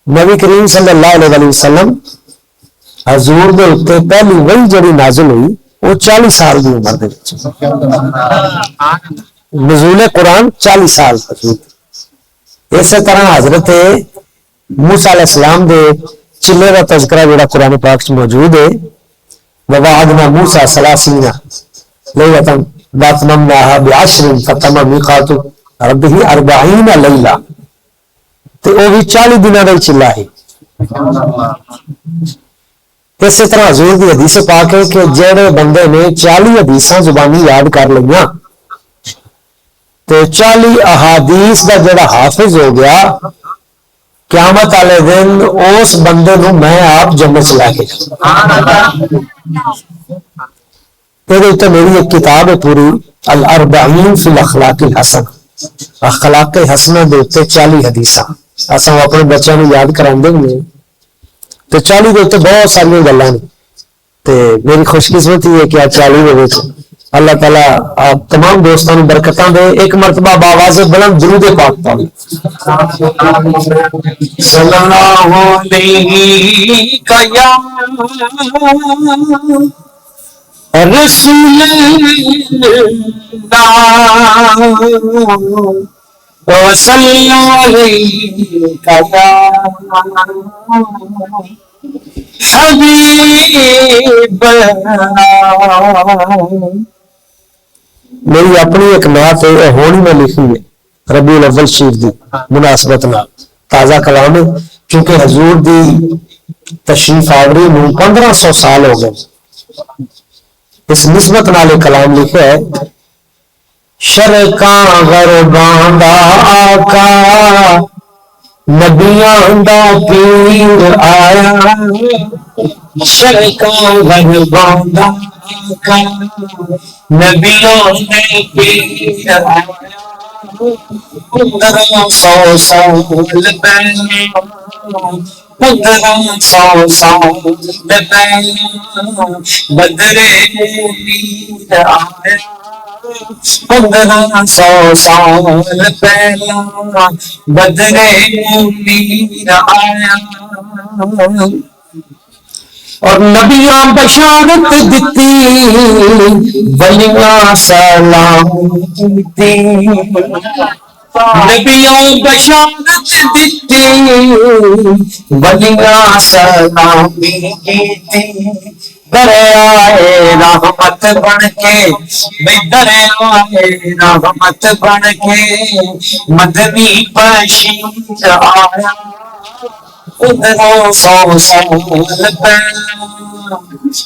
نبی کریم صلی اللہ علیہ وسلم حضور دے اوتے پہلی وحی جڑی نازل ہوئی وہ 40 سال دی عمر دے وچ، نزول قرآن 40 سال تک ہوئی۔ اسی طرح حضرت موسیٰ علیہ السلام دے چلے کا تذکرہ جڑا قرآن پاک میں موجود ہے، وَوَعَدْنَا مُوسَىٰ 30 لَيْلَةً وَأَتْمَمْنَاهَا بِعَشْرٍ فَتَمَّ مِيقَاتُ رَبِّهِ 40 لَيْلَةً، تو وہ بھی 40 دنوں کا چلا ہے۔ اسی طرح حضور کی حدیث پاک ہے کہ جڑے بندے نے 40 حدیثاں زبانی یاد کر لیا تو 40 احادیث کا جڑا حافظ ہو گیا، قیامت والے دن اس بندے نو میں آپ جنت چ لے کے یہ میری ایک کتاب ہے پوری، الاربعین فی الاخلاق الحسن، اخلاق حسنہ دے اتنے 40 حدیثاں اصل اپنے بچوں کو یاد کرا دیں گے تو 40 کے اتنے بہت ساری گلیں تے میری خوش قسمتی ہے کہ 40 اللہ تعالیٰ آپ تمام دوستوں کو برکتاں دے۔ ایک مرتبہ باواز بلند درود پاک پڑھ صلی اللہ علیہ رسول اللہ وصلی علیکہ حبیب اللہ۔ میری اپنی ایک نعت ہے ہونی میں لکھی ہے ربیع الاول شریف دی مناسبت نال، تازہ کلام ہے کیونکہ حضور دی تشریف آوری نو 1500 سال ہو گئے۔ اس نسبت نال کلام لکھا ہے، شرکاں غرباں دا آقا نبیاں دا پیر آیا، شرکاں غرباں دا آقا نبیاں دا پیر آیا، 1500 سال پہلے 1500 سال پہلے بدر منیر آیا، 1500 سال پہلا بدر منیر آیا اور نبیاں بشارت دیتی ولیاں سلام کیتی، نبیاں بشارت دیتی ولیاں سلام کیتی، دریائے رحمت بن کے دریائے رحمت بن کے مدنی بشیر آیا، 1500 سال پہلا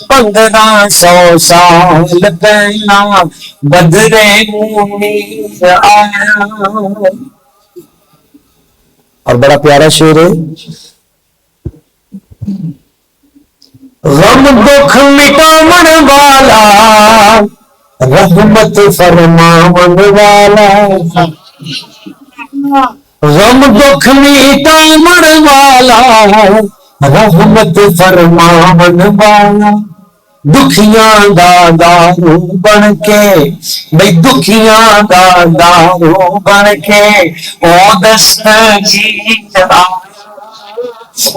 1500 سال پہلا بدر منیر آیا۔ اور بڑا پیارا شعر ہے، غم دکھ مٹاون والا رحمت فرماون والا، غم دکھ مٹاون والا رحمت فرماون والا، دکھیاں دا دارو بن کے بھئی دکھیاں دا دارو بن کے او دستگیر آیا،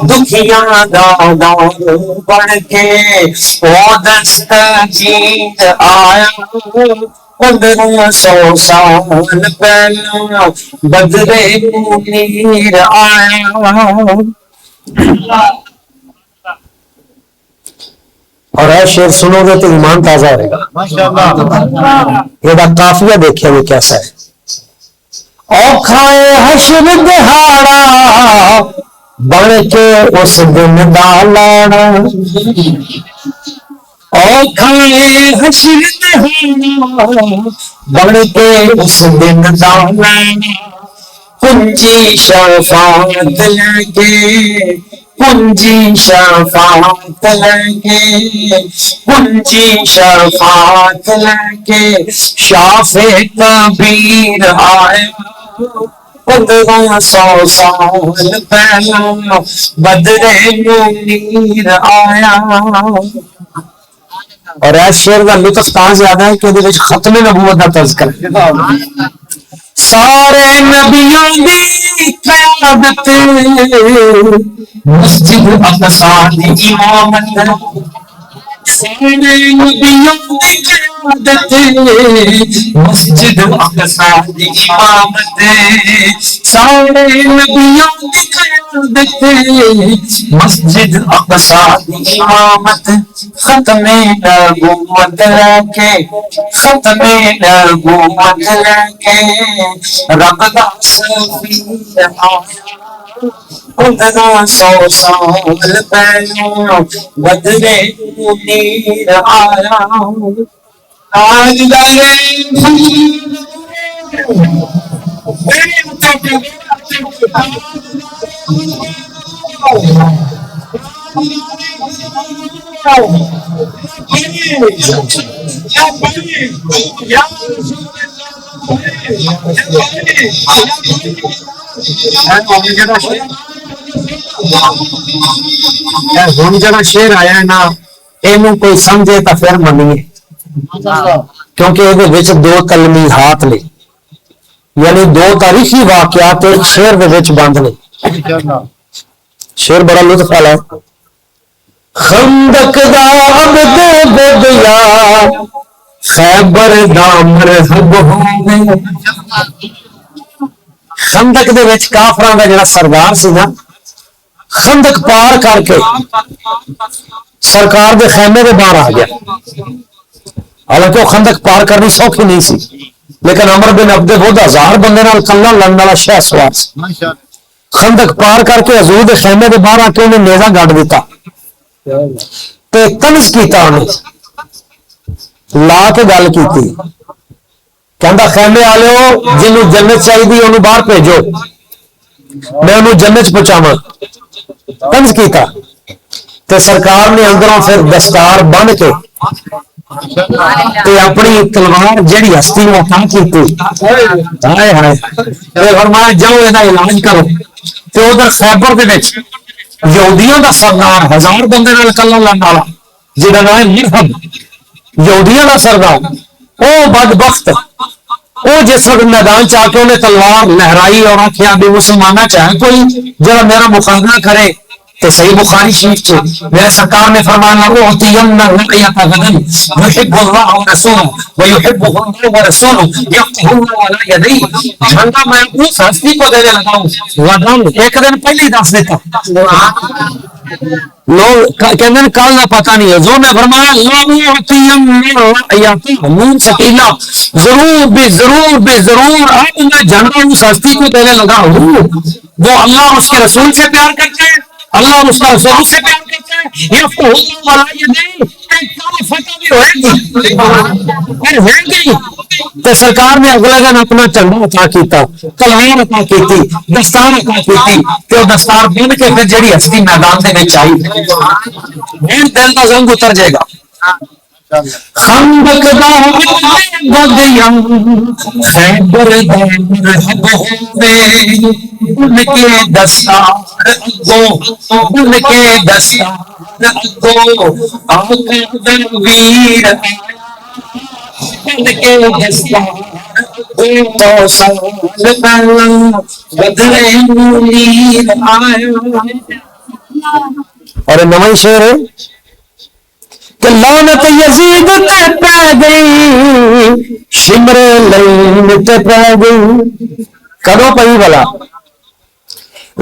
دکھیاں دا دارو بن کے او دستگیر آیا، 1500 سال پہلا بدر منیر آیا۔ اور اے شعر سنو گے تو ایمان تازہ رہے گا۔ یہ قافیہ دیکھیں گے کیسا ہے، اوکھائے حشر دہاڑا بن کے اس دن دا لاڑا، اوکھائے حشر دہاڑا بن کے اس دن دا لاڑا، پنجی شفاعت لے کے پنجی شفاعت لے کے پنجی شفاعت لے کے شافع کبیر آیا، 1500 سال پہلا بدر منیر آیا۔ اور اس شعر کا لطف تاں زیادہ ہے کہ ختم نبوت کا تذکرہ سارے نبیوں دی قیادت مسجد اقصی دی امامت سارے نبیوں کی قیادت مسجد اقصی دی امامت سارے نبیوں کی قیادت مسجد اقصی دی امامت ختم نبوت کے ختم نبوت کے رب دا سفیر آیا 1500 سال پہلے بدرے منیر آیا آج دارے ہوں جا شیر آیا ہے نا یہ کوئی سمجھے تو پھر منیے کیونکہ یہ دو کلمی ہاتھ نے یعنی دو تاریخی واقعات ایک شیر بند نے شیر بڑا لطف والا ہے خندق دا عبد بدیا خیبر دا مرحب ہوے خندق دے وچ کافراں دا جڑا سردار سی نا خندق پار کر کے سرکار دے خیمے دے باہر آ گیا حالانکہ وہ خندق پار کرنی سوکھی نہیں سی لیکن عمر بن عبد ود 1000 بندے نال کلا لڑن والا شہ سوار سی خندق پار کر کے حضور دے خیمے دے باہر آ کے انہیں نیزا گاڑ دیتا تے طنز کیتا انہیں لا کے گل کیتی کہندا خیمے والو جنوں جنت چاہیے انہوں باہر بھیجو میں انہوں جنت پہنچاواں طنز کیتا تے سرکار نے اندروں پھر دستار بن کے تے اپنی تلوار جیڑی ہستی نے عطا کیتی ہائے ہائے تے فرمایا جاؤ یہ علاج کرو تے ادھر خیبر دے وچ یہودیاں دا سردار 1000 بندے نال کلا لڑن والا جہاں نام ہے مرحب یہودیاں دا سردار او بدبخت وہ جس وقت میدان چاہ کے انہیں تلوار لہرائی اور آخیا بھی مسلمانہ چاہے کوئی جب میرا مقابلہ کرے تو صحیح بخاری شریف سے میرے سرکار نے فرمایا اعطین الرعیۃ غدا یحب اللہ ورسولہ ویحبہ اللہ ورسولہ یفقہ اللہ علی یدیہ بندہ میں اس ہستی کو دینے لگا ہوں ایک دن پہلے ہی دس دیتا لوگ کہتے ہیں کل کا پتہ نہیں ہے حضور نے فرمایا نون سکینہ ضرور آپ میں جانتا ہوں ہستی کو دینے لگا ہوں وہ اللہ اس کے رسول سے پیار کرتے ہیں اللہ اس کا رسول سے پیار کرتا ہے یہ والا یہ نہیں فتح بھی ہوئے گی تو سرکار نے اگلے دن اپنا چنڈا عطا کیتا تلوار عطا کیتی دستار عطا کیتی کہ وہ دستار بن کے پھر جڑی ہستی میدان دے وچ آئی پھر دل دا زنگ اتر جائے گا خندق دا بدیا خیبر دا مرحب ہوے ان کے دستار ان کے دستار آقا درویر ان کے دستار تو سال پہلا بدرے منیر آیا اور نواں شعر ہے کہ لعنت یزید تے پہ گئی شمر لین تے پہ گئی کدو پئی بلا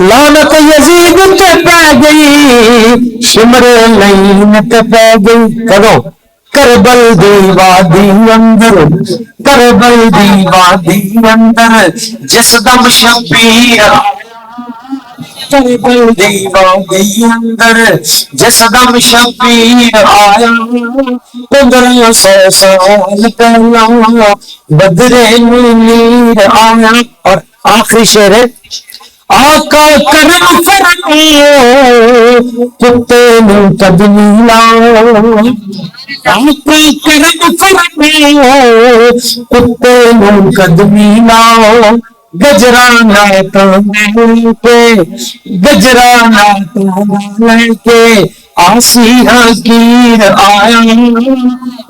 لعنت یزید تے پہ گئی شمر لین تے پہ گئی کدو کربل دی وادی اندر کربل دی وادی اندر جس دم شبیر کربل دی وادی اندر جس دم شبیر آیا 1500 سال پہلا بدرے منیر آیا اور آخری شعر ہے آقا کرم فرماؤ کتے نو قدمی لاؤ آقا کرم فرماؤ کتے نو قدمی لاؤ گجرانا تو لے کے گجرانا تو لے کے آسی حقیر آیا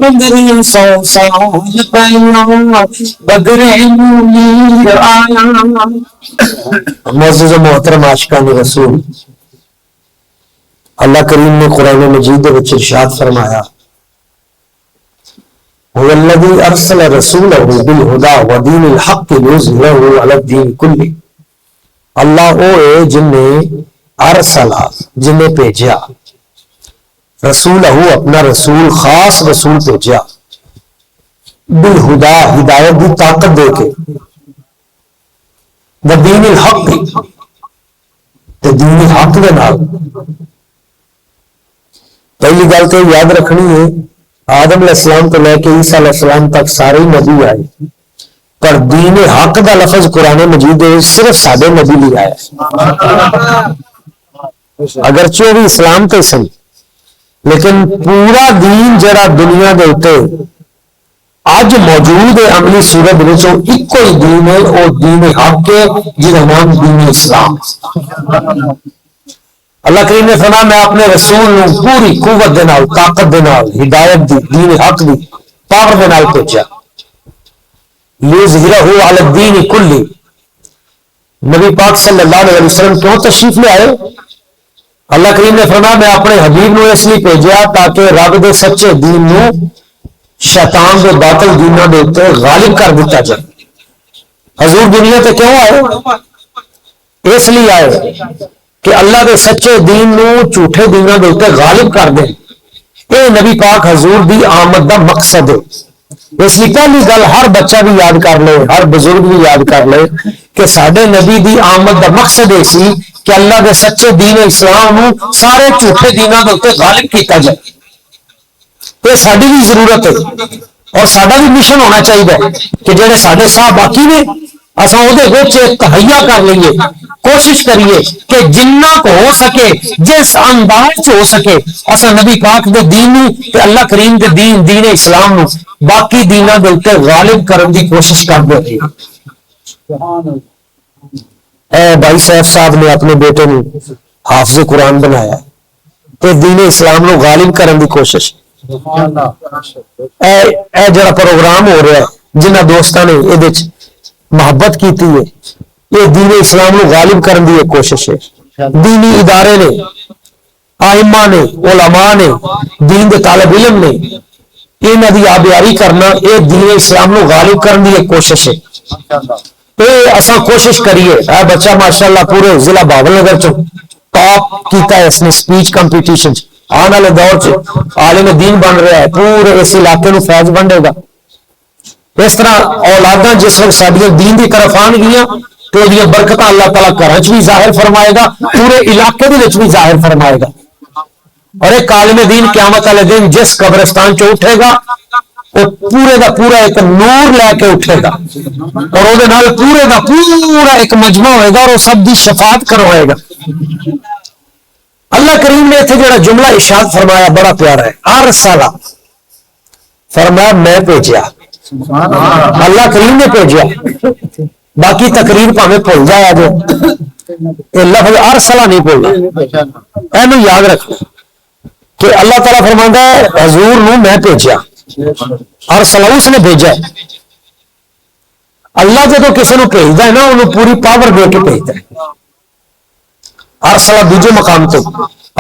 1500 سال پہلا بدر منیر آیا. معزز و محترم عاشقان رسول، اللہ کریم نے قرآن مجید وچ ارشاد فرمایا هو الذي ارسل رسوله بالهدى ودين الحق ليظهره على الدين كله. اللہ وہ ہے جن نے ارسلا، جن نے بھیجا، رسولہ اپنا رسول، خاص رسول بھیجا، بالہدا ہدایت دی طاقت دے کے، ودین الحق تے دین حق دے نال. پہلی گل تو یاد رکھنی ہے آدم علیہ السلام کو لے کے عیسیٰ علیہ السلام تک سارے نبی آئے، پر دین حق دا لفظ قرآن مجید صرف سادے نبی لے آیا. اگرچہ وہ بھی اسلام تے سن، لیکن پورا دین جڑا دنیا دے اوتے اج موجود ہے عملی صورت وچوں ایک ہی دین ہے، وہ دین حق ہے جہدا نام دین اسلام. اللہ کریم نے فرمایا میں اپنے رسول نو پوری قوت دے نال، طاقت دے نال، ہدایت دی، دین حق دی پاور دے نال بھیجا. لیظہرہ علی الدین کلی. نبی پاک صلی اللہ علیہ وسلم کیوں تشریف لے آئے؟ اللہ کریم نے فرمایا میں اپنے حبیب نو اس لیے بھیجا تاکہ رب دے سچے دین نو شیطان دے باطل دیناں دے اوتے غالب کر دیتا جائے. حضور دنیا تے کیوں آئے؟ اس لیے آئے کہ اللہ دے سچے دین نو جھوٹے دیناں دے اوتے غالب کر دے. اے نبی پاک حضور دی آمد دا مقصد ہے. اس لیے پہلی گل ہر بچہ بھی یاد کر لے، ہر بزرگ بھی یاد کر لے کہ ساڈے نبی دی آمد دا مقصد یہ سی کہ اللہ دے سچے دین اسلام نو سارے جھوٹے دیناں دے اوتے غالب کیتا جائے. یہ ساری بھی ضرورت ہے اور ساڈا بھی مشن ہونا چاہیے کہ جڑے ساڈے صاحب باقی نے اساں او دے وچ تہیا کر لئیے، کوشش کریے کہ جنہ کو ہو سکے، جس انداز ہو سکے، اساں نبی پاک دے دین نو تے اللہ کریم دے دین اسلام نو باقی دیناں دے اوتے غالب کرن دی کوشش کردے رہیے. اے بھائی صاحب نے اپنے بیٹے نو حافظ قرآن بنایا تے دین اسلام نو غالب کرن دی کوشش. اے جڑا پروگرام ہو رہا ہے جنہ دوستاں نے یہ محبت کیتی ہے، یہ دین اسلام نو غالب کرن دی ایک کوشش ہے. دینی ادارے نے، آئمہ نے، علماء نے، دین دے طالب علم نے، انہاں دی آبیاری کرنا یہ دین اسلام نو غالب کرن دی ایک کوشش ہے. اساں کوشش کریے. اے بچہ ماشاءاللہ پورے ضلع بہاول نگر چ ٹاپ کیتا ہے اس نے سپیچ کمپٹیشن. آنے والے دور چ عالم دین بن رہا ہے، پورے اس علاقے نو فیض بنڈے گا. اس طرح اولاداں جس وقت ساڈیاں دین دی طرف آن گیاں تو وہ برکت اللہ تعالیٰ گھراں چ بھی ظاہر فرمائے گا، پورے علاقے دے وچ بھی ظاہر فرمائے گا. اور ایک عالم دین قیامت والے دن جس قبرستان چ اٹھے گا وہ پورے دا پورا ایک نور لے کے اٹھے گا اور وہ پورے دا پورا ایک مجمع ہوئے گا اور وہ سب دی شفاعت کروائے گا. اللہ کریم نے اتنے جڑا جملہ ارشاد فرمایا بڑا پیارا ہے. ارسلا فرمایا میں بھیجا، اللہ کریم نے بھیجا. باقی تقریر پاویں بھول جایا جو لفظ ارسلا نہیں بھولنا، اینو یاد رکھنا کہ اللہ تعالیٰ فرماندا ہے حضور نو میں بھیجا. ارسلا اس نے بھیجا. اللہ جدو کسی نو بھیجدا ہے نا انہوں پوری پاور دے کے بھیجدا ہے. ارسلا دوجے مقام تو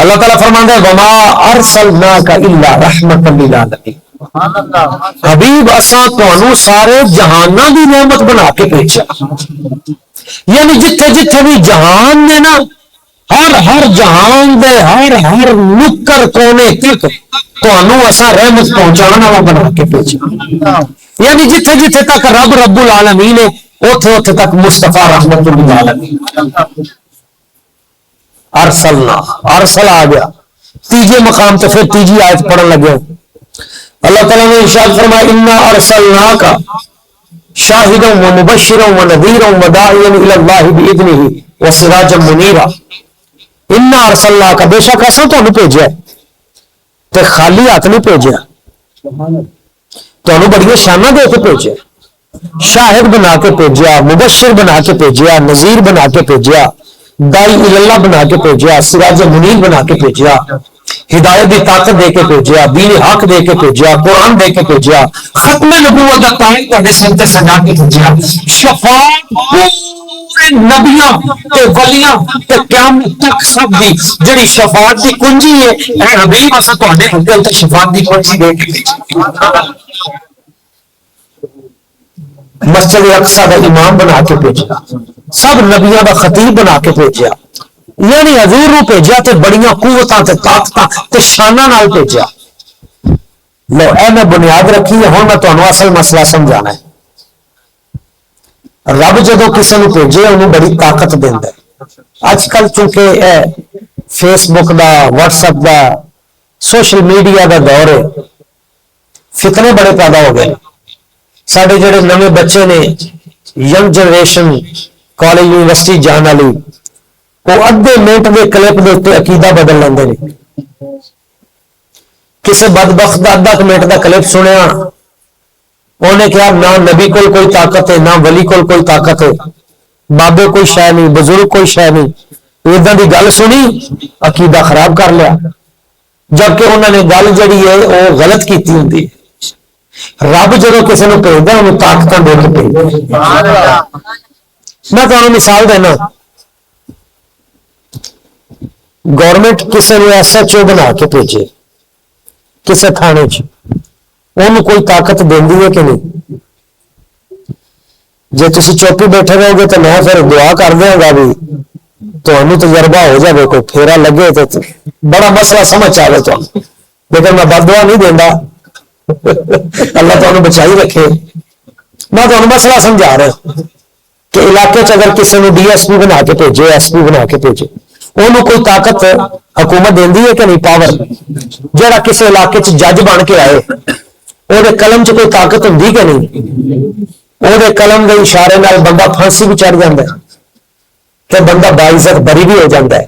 اللہ تعالیٰ فرماندا ہے وما ارسلناک الا رحمۃ للعالمین. حبیب اساں تانوں سارے جہاناں دی نعمت بنا کے بھیجا. یعنی جتھے جتھے بھی جہان نے نا ہر جہان دے ہر نکر کونے تک تانوں اساں رحمت پہنچانے والا بنا کے بھیجا. یعنی جتھے جتھے تک رب العالمین ہے اوتھے اوتھے تک مصطفیٰ رحمت للعالمین. ارسلنا ارسل آ گیا. تیجے مقام تو پھر تیجی آیت پڑھن لگے. اللہ تعالیٰ نے ارشاد فرمایا انا ارسلناک شاہدا ومبشرا ونذیرا وداعیا الی اللہ باذنہ وسراجا منیرا. انا ارسلناک بے شک اساں تانوں بھیجا تے خالی ہاتھ نہیں بھیجا، تانوں بڑی شاناں دے کے بھیجا. شاہد بنا کے بھیجا، مبشر بنا کے بھیجا، نذیر بنا کے بھیجا، دائی اللہ بنا کے بھیجا، سراج منیر بنا کے بھیجا. ہدایت کی طاقت دے کے بھیجیا، دین حق دے کے بھیجیا، قرآن دے کے بھیجیا، ختم نبوت کا تاج تہاڈے سر تے سجا کے بھیجیا، شفاعت پورے نبیاں تے ولیاں تے قیامت تک سب دی جڑی شفاعت دی کنجی ہے اے حبیب اساں تہاڈے اگے تے شفاعت دی کنجی دے کے بھیجی، مسجد اقصی کا امام بنا کے بھیجیا، سب نبیاں کا خطیب بنا کے بھیجیا، یعنی حضور نو بھیجیا تے بڑیاں قوتاں تے طاقتاں تے شاناں نال بھیجیا۔ لو اے میں بنیاد رکھی ہے، ہن میں تانوں اصل مسئلہ سمجھانا ہے۔ رب جدوں کسی نو بھیجے انہوں بڑی طاقت دیندا ہے۔ اج کل چونکہ اے فیس بک دا، واٹس ایپ دا، سوشل میڈیا دا دور ہے، فتنے بڑے پیدا ہو گئے۔ سارے جڑے نویں بچے نے، ینگ جنریشن کالج یونیورسٹی جان والی، وہ ادھے منٹ کے کلپ کے اتنے عقیدہ بدل لیندے نے۔ کسی بدبخت کا ادھا منٹ کا کلپ سنیا، انہیں کہا نہ نبی کول کوئی طاقت ہے، نہ ولی کول کوئی طاقت ہے، بابے کوئی شے نہیں، بزرگ کوئی شے نہیں، ادھر کی گل سنی عقیدہ خراب کر لیا، جبکہ انہوں نے گل جڑی ہے وہ غلط کیتی ہوندی ہے۔ رب جدوں کسی نے بھیجدا انہوں طاقت دے کے بھیجدا۔ میں تمہیں مثال دینا، گورنمنٹ کسی نے SHO بنا کے بھیجے کسی تھانے انہوں کوئی طاقت دینی ہے کہ نہیں؟ جی تھی چپ ہی بیٹھے رہو گے تو میں پھر دعا کر دیا گا بھی تمہیں تجربہ ہو جائے، کوئی پھیرا لگے تو بڑا مسئلہ سمجھ آئے تو، لیکن میں بد دعا نہیں دینا، اللہ تمہیں بچائی رکھے۔ میں تمہیں مسئلہ سمجھا رہا کہ علاقے اگر کسی نے DSP بنا کے بھیجے، SP بنا کے بھیجے، انہوں کوئی طاقت حکومت دینی ہے کہ نہیں؟ پاور جہاں کسی علاقے جج بن کے آئے وہ قلم چ کوئی طاقت ہوں کہ نہیں؟ وہ قلم کے اشارے نال بندہ پھانسی بھی چڑھ جاتا ہے کہ بندہ باعزت بری بھی ہو جاتا ہے۔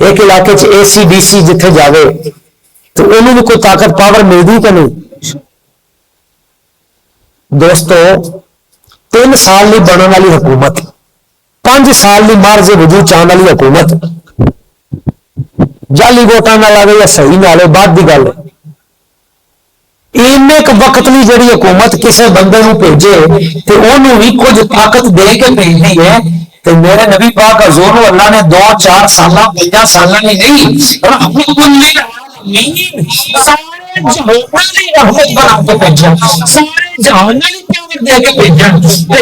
ایک علاقے ACDC جتھے جاوے تو انہوں بھی کوئی طاقت پاور ملتی کہ نہیں؟ دوستو 3 سال نہیں بننے والی حکومت، 5 سال نہیں مارز وجود چاہنے والی حکومت، جعلی ووٹاں نہ لگے یا صحیح نہ لے بعد کی گل ہے۔ ایک وقت نہیں جڑی حکومت کسی بندے نو بھیجے تو انہوں بھی کچھ طاقت دے کے بھیجتی ہے، تو میرے نبی پاک حضور اللہ نے 2-4 سال 5 سال نہیں رحمت بنا کے بھیجا، سارے جہان دے کے بھیجا،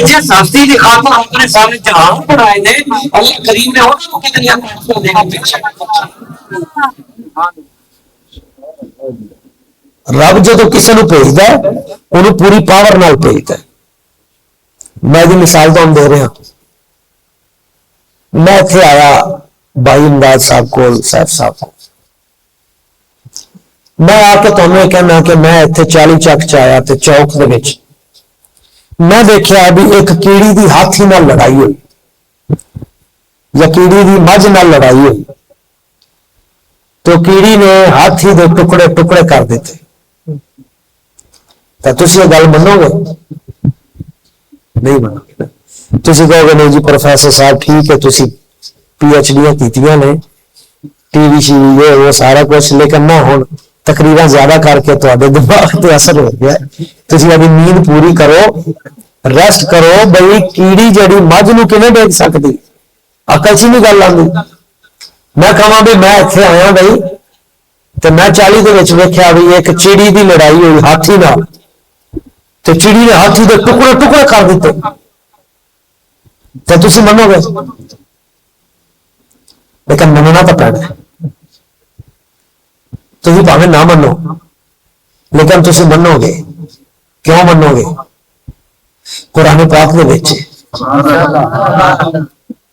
جی ساستی کی خاطر اپنے سارے جہان بنائے نے، اللہ کریم نے انہوں کو کتنی طاقت دے کے بھیجا۔ رب جدو کسی کو بھیجتا ہے انہوں پوری پاور نال بھیجتا ہے۔ میں دی مثال تو ہم دے رہا، میں اتنے آیا بھائی امداد صاحب کو، صاحب صاحب کو، میں آ کے تمہیں کہنا کہ میں اتنے 40 چک چیا تے چوک دے وچ میں دیکھا بھی ایک کیڑی دی ہاتھی نال لڑائی ہوئی یا کیڑی دی مجھ نال لڑائی ہوئی، تو کیڑی نے ہاتھی دے ٹکڑے ٹکڑے کر دیتے، تو تسی یہ گل منو گے؟ نہیں منو گے۔ تسی کہو گے نہیں جی پروفیسر صاحب ٹھیک ہے، تسی PhD کیتیاں نے، TV یہ وہ سارا کچھ، لیکن نہ ہوں تقریریں زیادہ کر کے تو دماغ تے اثر ہو گیا، تسی ابھی نیند پوری کرو، ریسٹ کرو۔ بھائی کیڑی جڑی مجھ نو کیویں دیکھ سکتی؟ عقل چ نہیں گل آتی۔ میں کہاں بھی میں اتنے آیا بھائی تو میں 40 دے وچ ویکھیا بھی ایک چڑی دی لڑائی ہوئی ہاتھی نال، تو چڑی نے ہاتھی دے ٹکڑے ٹکڑے کر دیتے، تو تسی منو گے؟ لیکن مننا تو پینا، تسی بھاویں نہ منو لیکن تسی منو گے۔ کیوں منو گے؟ قرآن پاک دے وچ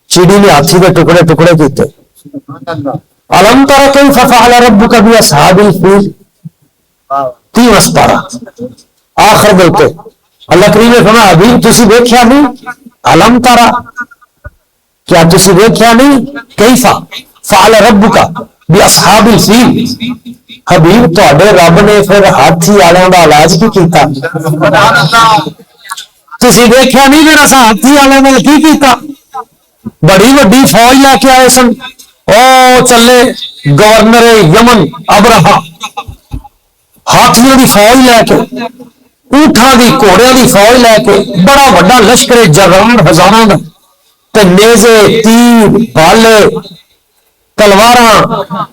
چڑی نے ہاتھی دے ٹکڑے ٹکڑے کیتے۔ الم تر کیف فعل ربک باصحاب الفیل، 30 پارہ آخر دے اوتے اللہ کریم نے فرمایا حبیب تسی ویکھیا نہیں؟ الم ترا، کیا تسی ویکھیا نہیں؟ کیف فعل ربک باصحاب الفیل، حبیب تواڈے رب نے پھر ہاتھی والوں دا علاج کی کیتا؟ تسی ویکھیا نہیں پھر اساں ہاتھی والوں نے کی کیتا؟ بڑی وڈی فوج لے کے آئے سن، او چلے گورنر یمن ابرہا ہاتھیوں کی فوج لے کے اونٹاں دی گھوڑیاں دی فوج لے کے بڑا وڈا لشکر جرار ہزاراں دا تے نیزے تیر بھالے تلواراں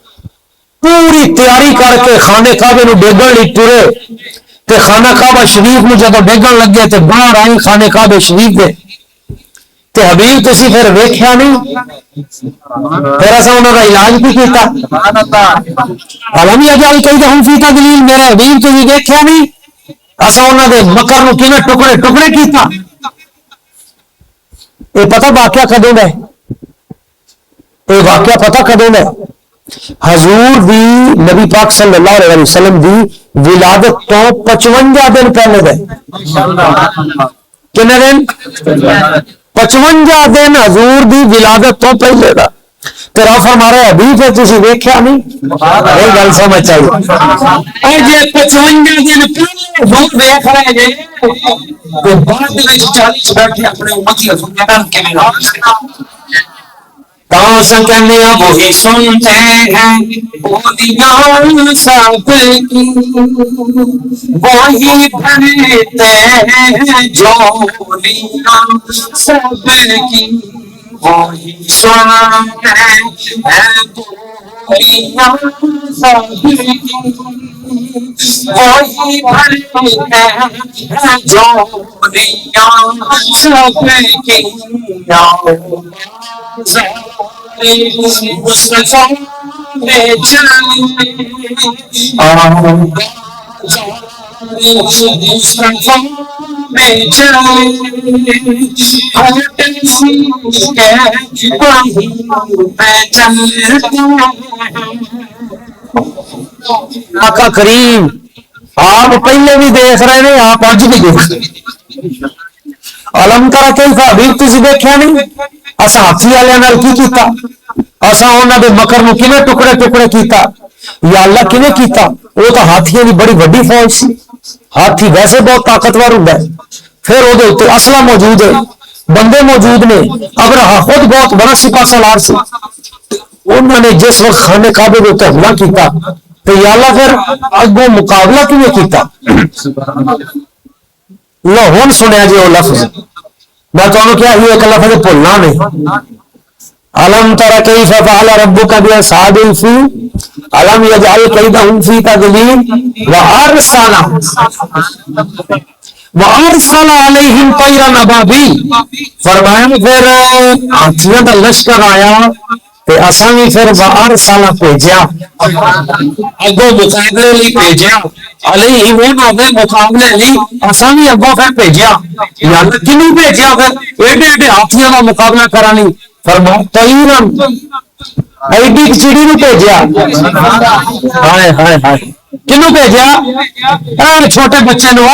پوری تیاری کر کے خانے کعبے نو ڈیگن لئی ٹرے تے خانہ کعبہ شریف نو جدوں ڈیگن لگے تے باہر آئے خانے کعبے شریف دے تے حبیب تسی پھر ویکھیا نہیں پھر اساں انہاں دا علاج بھی کیتا علم یجعل کیدہم فی تضلیل میرے حبیب تسی ویکھیا نہیں اساں انہاں دے مکر نو کیویں ٹکڑے ٹکڑے کیتا یہ پتہ واقعہ کدوں دا ہے یہ واقعہ پتہ کدوں دا ہے حضور دی نبی پاک صلی اللہ علیہ وسلم دی ولادت تو 55 دن پہلے دے کنے دن 55 دن حضور دی ولادت تو پہلے دا تیرا فرما رہا ہے حبیب ہے تسی ویکھیا نہیں یہ گل سمجھ چاہیے اے جے 55 دن پہلے حضور ویکھ رہے جے تے بعد وچ 40 بیٹھے اپنے امتی حضور کے کہاں سے کہنے وہی سنتے ہیں بولیاں سب کی وہی بھرتے ہیں جولیاں سب کی وہی سنتے ہیں بولیاں سب کی وہی بھرتے ہیں جولیاں سب کی مصطفیٰ میں چلے مصطفیٰ میں چلے ہر سی کے وہی پہ چلتے آقا کریم آپ پہلے بھی دیکھ رہے ہیں آپ آج بھی دیکھ رہے ہیں علم ترا کیف حبیب تسی دیکھیا نہیں اساں ہاتھی والے نال کی کیتا اساں انہاں دے مکر نو کیویں ٹکڑے ٹکڑے کیتا یا اللہ کیویں کیتا وہ تو ہاتھیاں دی بڑی وڈی فوج سی ہاتھی ویسے بہت طاقتور ہوندا ہے پھر وہ دے اوتے اسلحہ موجود ہے بندے موجود نے ابرہا خود بہت بڑا سپاہ سالار سی انہوں نے جس وقت خانے کعبے دے اوتے حملہ کیتا تو یا اللہ پھر اگوں مقابلہ کیویں کیتا لو ہن سنیا جی وہ لفظ میں تمہیں کیا یہ ایک لفظ بھولنا نہیں علم تر کیف فعل ربک باصحاب الفیل علم یجعل کیدہم فی تضلیل وارسل علیہم طیرا ابابیل فرمایا پھر ہاتھیاں دا لشکر آیا تے اساں بھی پھر وارسل بھیجیا اگوں مقابلے لی بھیجیا علیہ انہاں دے مقابلے لی اساں بھی اگوں پھر بھیجیا یا کینوں بھیجیا پھر ایڈے ایڈے ہاتھیاں دا مقابلہ کرانی فرمایا طیرن ایڈی چڑی نو بھیجیا ہائے ہائے ہائے کنوں بھیجیا چھوٹے بچے نو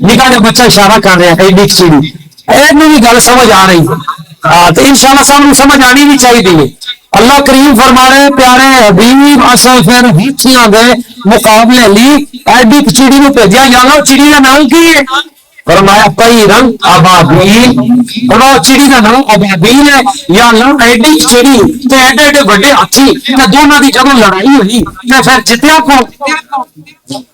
نکا جا بچہ اشارہ کر رہا ہے ایڈی چڑی اینو بھی گل سمجھ آ رہی تو انشاءاللہ سب سمجھ آنی بھی چاہیے اللہ کریم فرما رہے پیارے حبیب اصل پھر ہاتھیاں دے مقابلے لی ایڈی چڑی نو بھیجیا یا اللہ چڑی کا نام کی ہے فرمایا طیرن ابابیل اور چڑی کا نام ابابیل ہے یا اللہ ایڈی چڑی تے ایڈے ایڈے بڑے ہاتھی تے دونوں دی جدوں لڑائی ہوئی تے پھر جتیا کون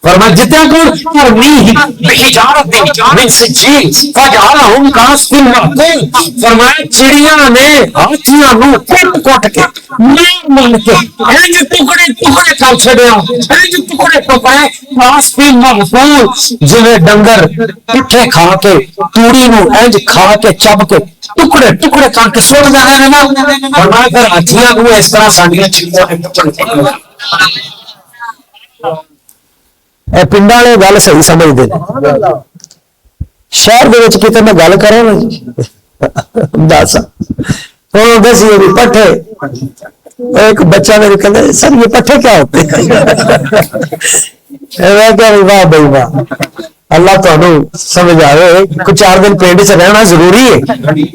فرمایا جتیا کون ترمیہ بحجارۃ من سجیل فجعلہم کعصف مأکول فرمایا چڑیاں نے ہاتھیاں نو کٹ کٹ کے مار مار کے انج ٹکڑے ٹکڑے کر چھڑیا انج ٹکڑے ٹکڑے کعصف مأکول جویں ڈنگر پٹھے کھا کے توڑی نو انج کھا کے چب کے ٹکڑے ٹکڑے کر کے سٹ دے رہے نا فرمایا پھر ہاتھیاں نو اس طرح ساڈیاں چڑیاں نے ٹکڑے اے پنڈاں والے گل صحیح سمجھدے نے شہر دے وچ کتے میں گل کراں نا دس ہن دسی بھی پٹھے ایک بچہ میرے کہندا سر یہ پٹھے کیا ہوتے میں کہا واہ بھائی واہ اللہ تعالیٰ سمجھ آئے کچھ 4 دن پنڈ چ رہنا ضروری ہے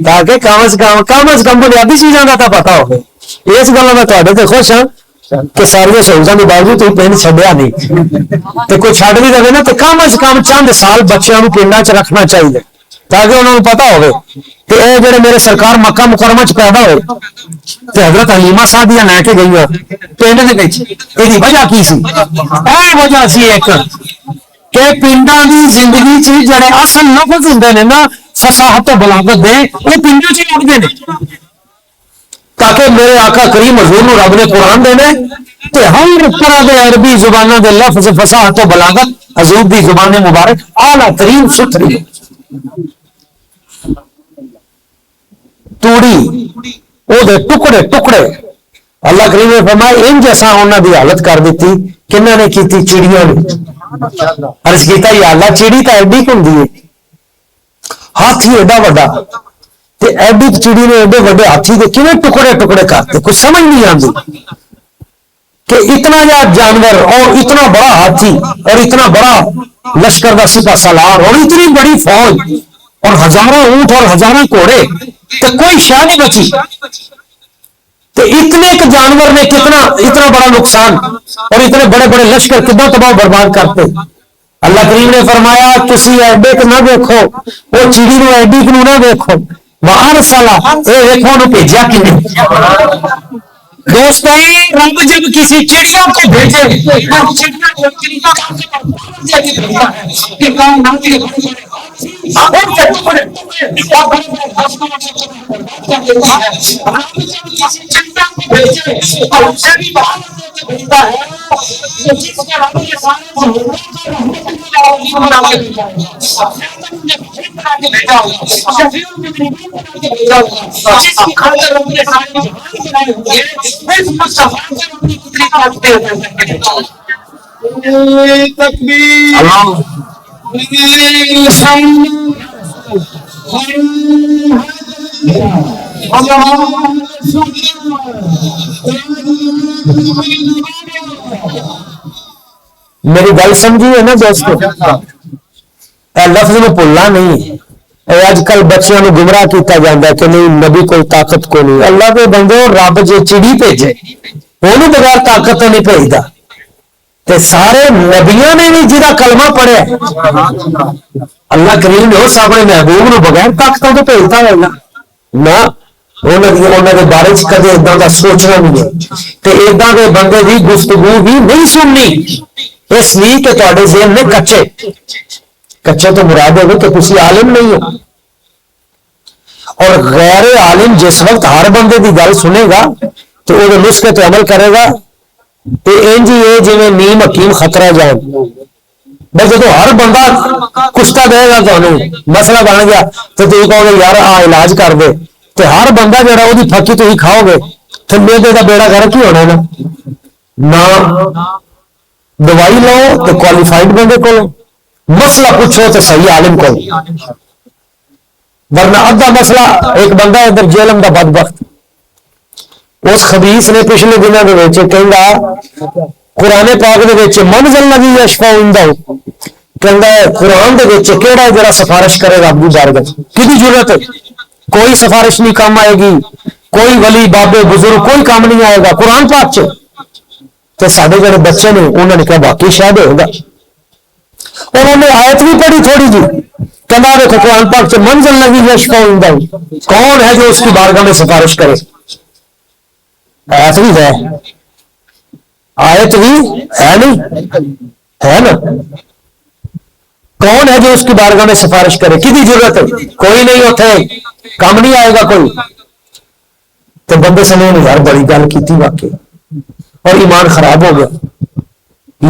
تاکہ کم از کم بنیادی چیزوں کا تو پتا ہو اس گل میں تے خوش ہاں کہ ساری سہولتوں کے باوجود تھی پنڈ چڈیا نہیں تو کوئی چڈ بھی دے نا تو کم از کم چند سال بچوں کو پنڈا چ رکھنا چاہیے تاکہ انہوں نے پتا ہوگا کہ اے جڑے میرے سرکار مکہ مکرمہ چ پیدا ہوئے تے حضرت حلیمہ سعدیہ لے کے گئی پنڈ دے وچ ایدی وجہ کی سی؟ اے وجہ سی ایک کہ پنڈاں دی زندگی چ جڑے اصل لفظ ہوندے نے نا فصاحت و بلاغت دے وہ پنڈاں چ لگدے نے، تاکہ میرے آقا کریم حضور نو رب نے قرآن دینا تے ہر طرح دے عربی زباناں دے لفظ فصاحت و بلاغت حضور دی زبان مبارک اعلیٰ ترین ستھری توڑی او دے ٹکڑے ٹکڑے اللہ کریم نے فرمایا ان جیسا انہاں دی حالت کر دیتی کنہاں نے کیتی؟ چڑیاں نے۔ عرض کیتا یا اللہ چڑی تا ایڈی ہوندی ہے، ہاتھی ایڈا وڈا تے ایڈی چڑی نے ایڈے وڈے ہاتھی دے کیویں ٹکڑے ٹکڑے کرتے؟ کچھ سمجھ نہیں آندی کہ اتنا یا جانور اور اتنا بڑا ہاتھی اور اتنا بڑا لشکر کا سپہ سالار اور اتنی بڑی فوج اور ہزاروں اونٹ اور ہزاروں گھوڑے تو کوئی شے نہیں بچی، تو اتنے ایک جانور نے اتنا بڑا نقصان اور اتنے بڑے بڑے لشکر کتنا تباہ برباد کرتے۔ اللہ کریم نے فرمایا تسی ایڈے کو نہ دیکھو، وہ چڑی نو ایڈی کو نہ دیکھو، باہر سالا اے دیکھو نو بھیجا کنے۔ دوستو رب جب کسی چڑیا کو بھیجے میری گل سمجھی ہے نا دوستو، لفظ میں بھولنا نہیں۔ اج کل بچوں کو گمراہ کیتا جاتا ہے کہ نہیں نبی کوئی طاقت کو نہیں، اللہ کے بندے رب جے چڑی بھیجے وہ بغیر طاقت نہیں بھیجتا، تے سارے نبیوں نے بھی جہاں کلمہ پڑھیا اللہ کریم نے اس اپنے محبوب نو بغیر طاقتوں تو بھیجتا ہوگا نہ، انہوں کے بارے کدے اداں کا سوچنا نہیں ہے، تے اداں کے بندے کی گفتگو بھی نہیں سننی، اس لیے کہ تھوڑے ذہن میں کچے تو مراد ہوگی کہ تسی عالم نہیں ہو، اور غیر عالم جس وقت ہر بندے کی گل سنے گا تو وہ نسخے تے عمل کرے گا تو انج ہی ہے جی نیم حکیم خطرہ جان، بس جب ہر بندہ کشتا دے گا تمہیں مسئلہ بن گیا تو تھی کہو گے یار آ علاج کر دے، تو ہر بندہ جہاں وہ پھکی تھی کھاؤ گے تو میدے کا بیڑا گھر کی ہونا نا، نہ دوائی لو تو کوالیفائڈ بندے کو مسئلہ پوچھو تو صحیح عالم کو، ورنہ ادھا مسئلہ ایک بندہ ادھر جیلم دا بدبخت اس خبیث نے پچھلے دنوں کے کہندا قرآن پاک دے وچ منزل نبی یشفع عنده کہندا ہے قرآن دے وچ کیڑا جڑا سفارش کرے گا ابو بارگت کدی ضرورت ہے؟ کوئی سفارش نہیں کام آئے گی، کوئی ولی بابے بزرگ کوئی کام نہیں آئے گا قرآن پاک چ، تے سارے جڑے بچے نے انہوں نے کہا باقی شاید ہوگا، انہوں نے آیت بھی پڑھی تھوڑی جی کہنا دیکھو قرآن پاک سے منزل نبی یشفع عنده کون ہے جو اس کی بارگاہ میں سفارش کرے، آیت بھی ہے، آیت بھی ہے نہیں ہے نا، کون ہے جو اس کی بارگاہ میں سفارش کرے، کدی ضرورت ہے؟ کوئی نہیں ہوتے کام نہیں آئے گا کوئی، تو بندے سے نے یار بڑی گل کی واقعی اور ایمان خراب ہو گیا،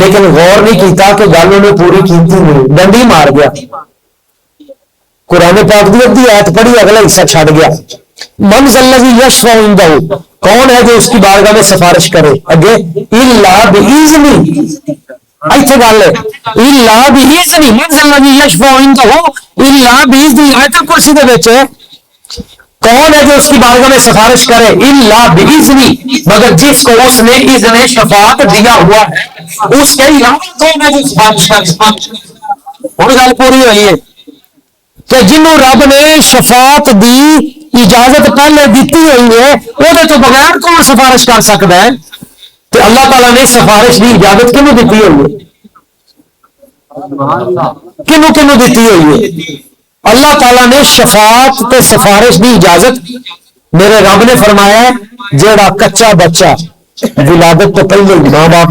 لیکن غور نہیں کیتا کہ گل انہیں پوری کیتی نہیں، ڈنڈی مار گیا، قرآن پاک دی ادھی آیت پڑھی اگلا حصہ چھڑ گیا، منزل الذی یشفع عنده کون ہے جو اس کی بارگاہ میں سفارش کرے، اگے الا باذنہ، ایتھے گل ہے الا باذنہ، منزل الذی یشفع عنده الا باذنہ، آیت الکرسی دے وچ کون ہے جو اس کی بارگاہ میں سفارش کرے الا باذنہ، مگر جس کو اس نے اذن شفاعت دیا ہوا ہے اس کے علاوہ کون ہے جو سفارش کرے، اور گل پوری ہوئی ہے کہ جنہوں رب نے شفاعت دی اجازت پہلے دیتی ہوئی ہے وہ تو بغیر کون سفارش کر سکتا ہے، تو اللہ تعالیٰ نے سفارش کی اجازت کنوں دیتی ہوئی ہے، کنوں دیتی ہوئی ہے، اللہ تعالیٰ نے شفاعت تے سفارش کی اجازت میرے رب نے فرمایا ہے جیڑا کچا بچہ ولادت تو پہلے ماں باپ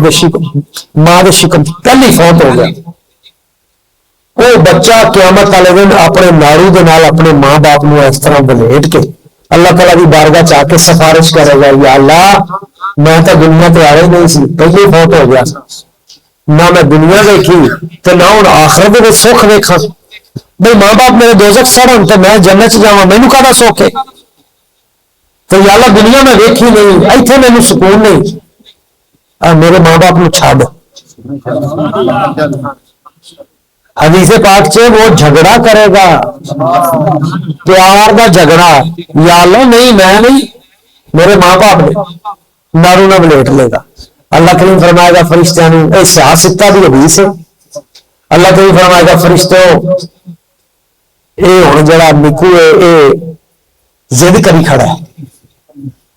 ماں کے شکم پہلے فوت ہو گیا، وہ بچہ قیامت والے دن اپنے نارو دے نال اپنے ماں باپ نو اس طرح بلیٹ کے اللہ تعالیٰ کی بارگاہ چاہ کے سفارش کرے گا، یا اللہ میں تو دنیا تے آیا ہی نہیں سی، پہلے فوت ہو گیا، نہ میں دنیا دیکھی تو نہ ہوں آخرت دے سکھ دیکھا، بھائی ماں باپ میرے دوزخ سڑن تو میں جنت چ جاواں، مینوں کہدا سکھ ہے؟ تو یا اللہ دنیا میں دیکھی نہیں، ایتھے مینوں سکون نہیں، میرے ماں باپ نو چھڈ۔ حدیث پاک سے وہ جھگڑا کرے گا، پیار کا جھگڑا، یا اللہ نہیں میں نہیں، میرے ماں باپ نے، نارو نہ بلیٹ لے گا۔ اللہ کریم فرمائے گا فرشتیاں نو، اے سیاستہ دی حدیث ہے، اللہ کریم فرمائے گا فرشتو اے ہن جڑا نکو ہے اے ضد کری کھڑا ہے،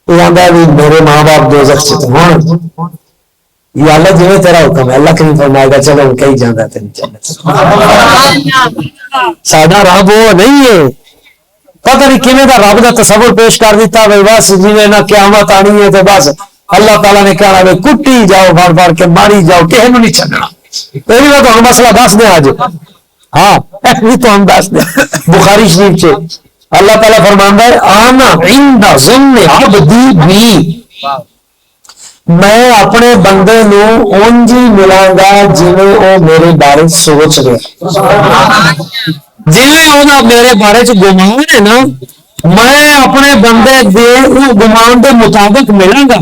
یہ آندا ہے میرے ماں باپ دوزخ چ ہون، یا اللہ جی تیرا حکم ہے۔ اللہ کریم فرمائے گا چلو کہیں جانا تین جنت، ساڈا رب وہ نہیں ہے، پتہ نہیں کیویں دا رب دا تصور پیش کر دیتا بھائی بس جی نہ قیامت آنی ہے تو بس اللہ تعالیٰ نے کہنا بھائی کٹی جاؤ بھر بھر کے ماری جاؤ، کسی نے نہیں چھڈنا۔ پہلی بار تو مسئلہ دس دیں آج، ہاں تو ہم دس دیں بخاری شریف سے اللہ تعالیٰ فرماندا ہے آنا عند ظن عبدی بی، میں اپنے بندے نو اونج ہی ملاں گا جویں او میرے بارے سوچ رہا، جویں او میرے بارے چ گمان ہے نا، میں اپنے بندے دے گمان دے مطابق ملاں گا۔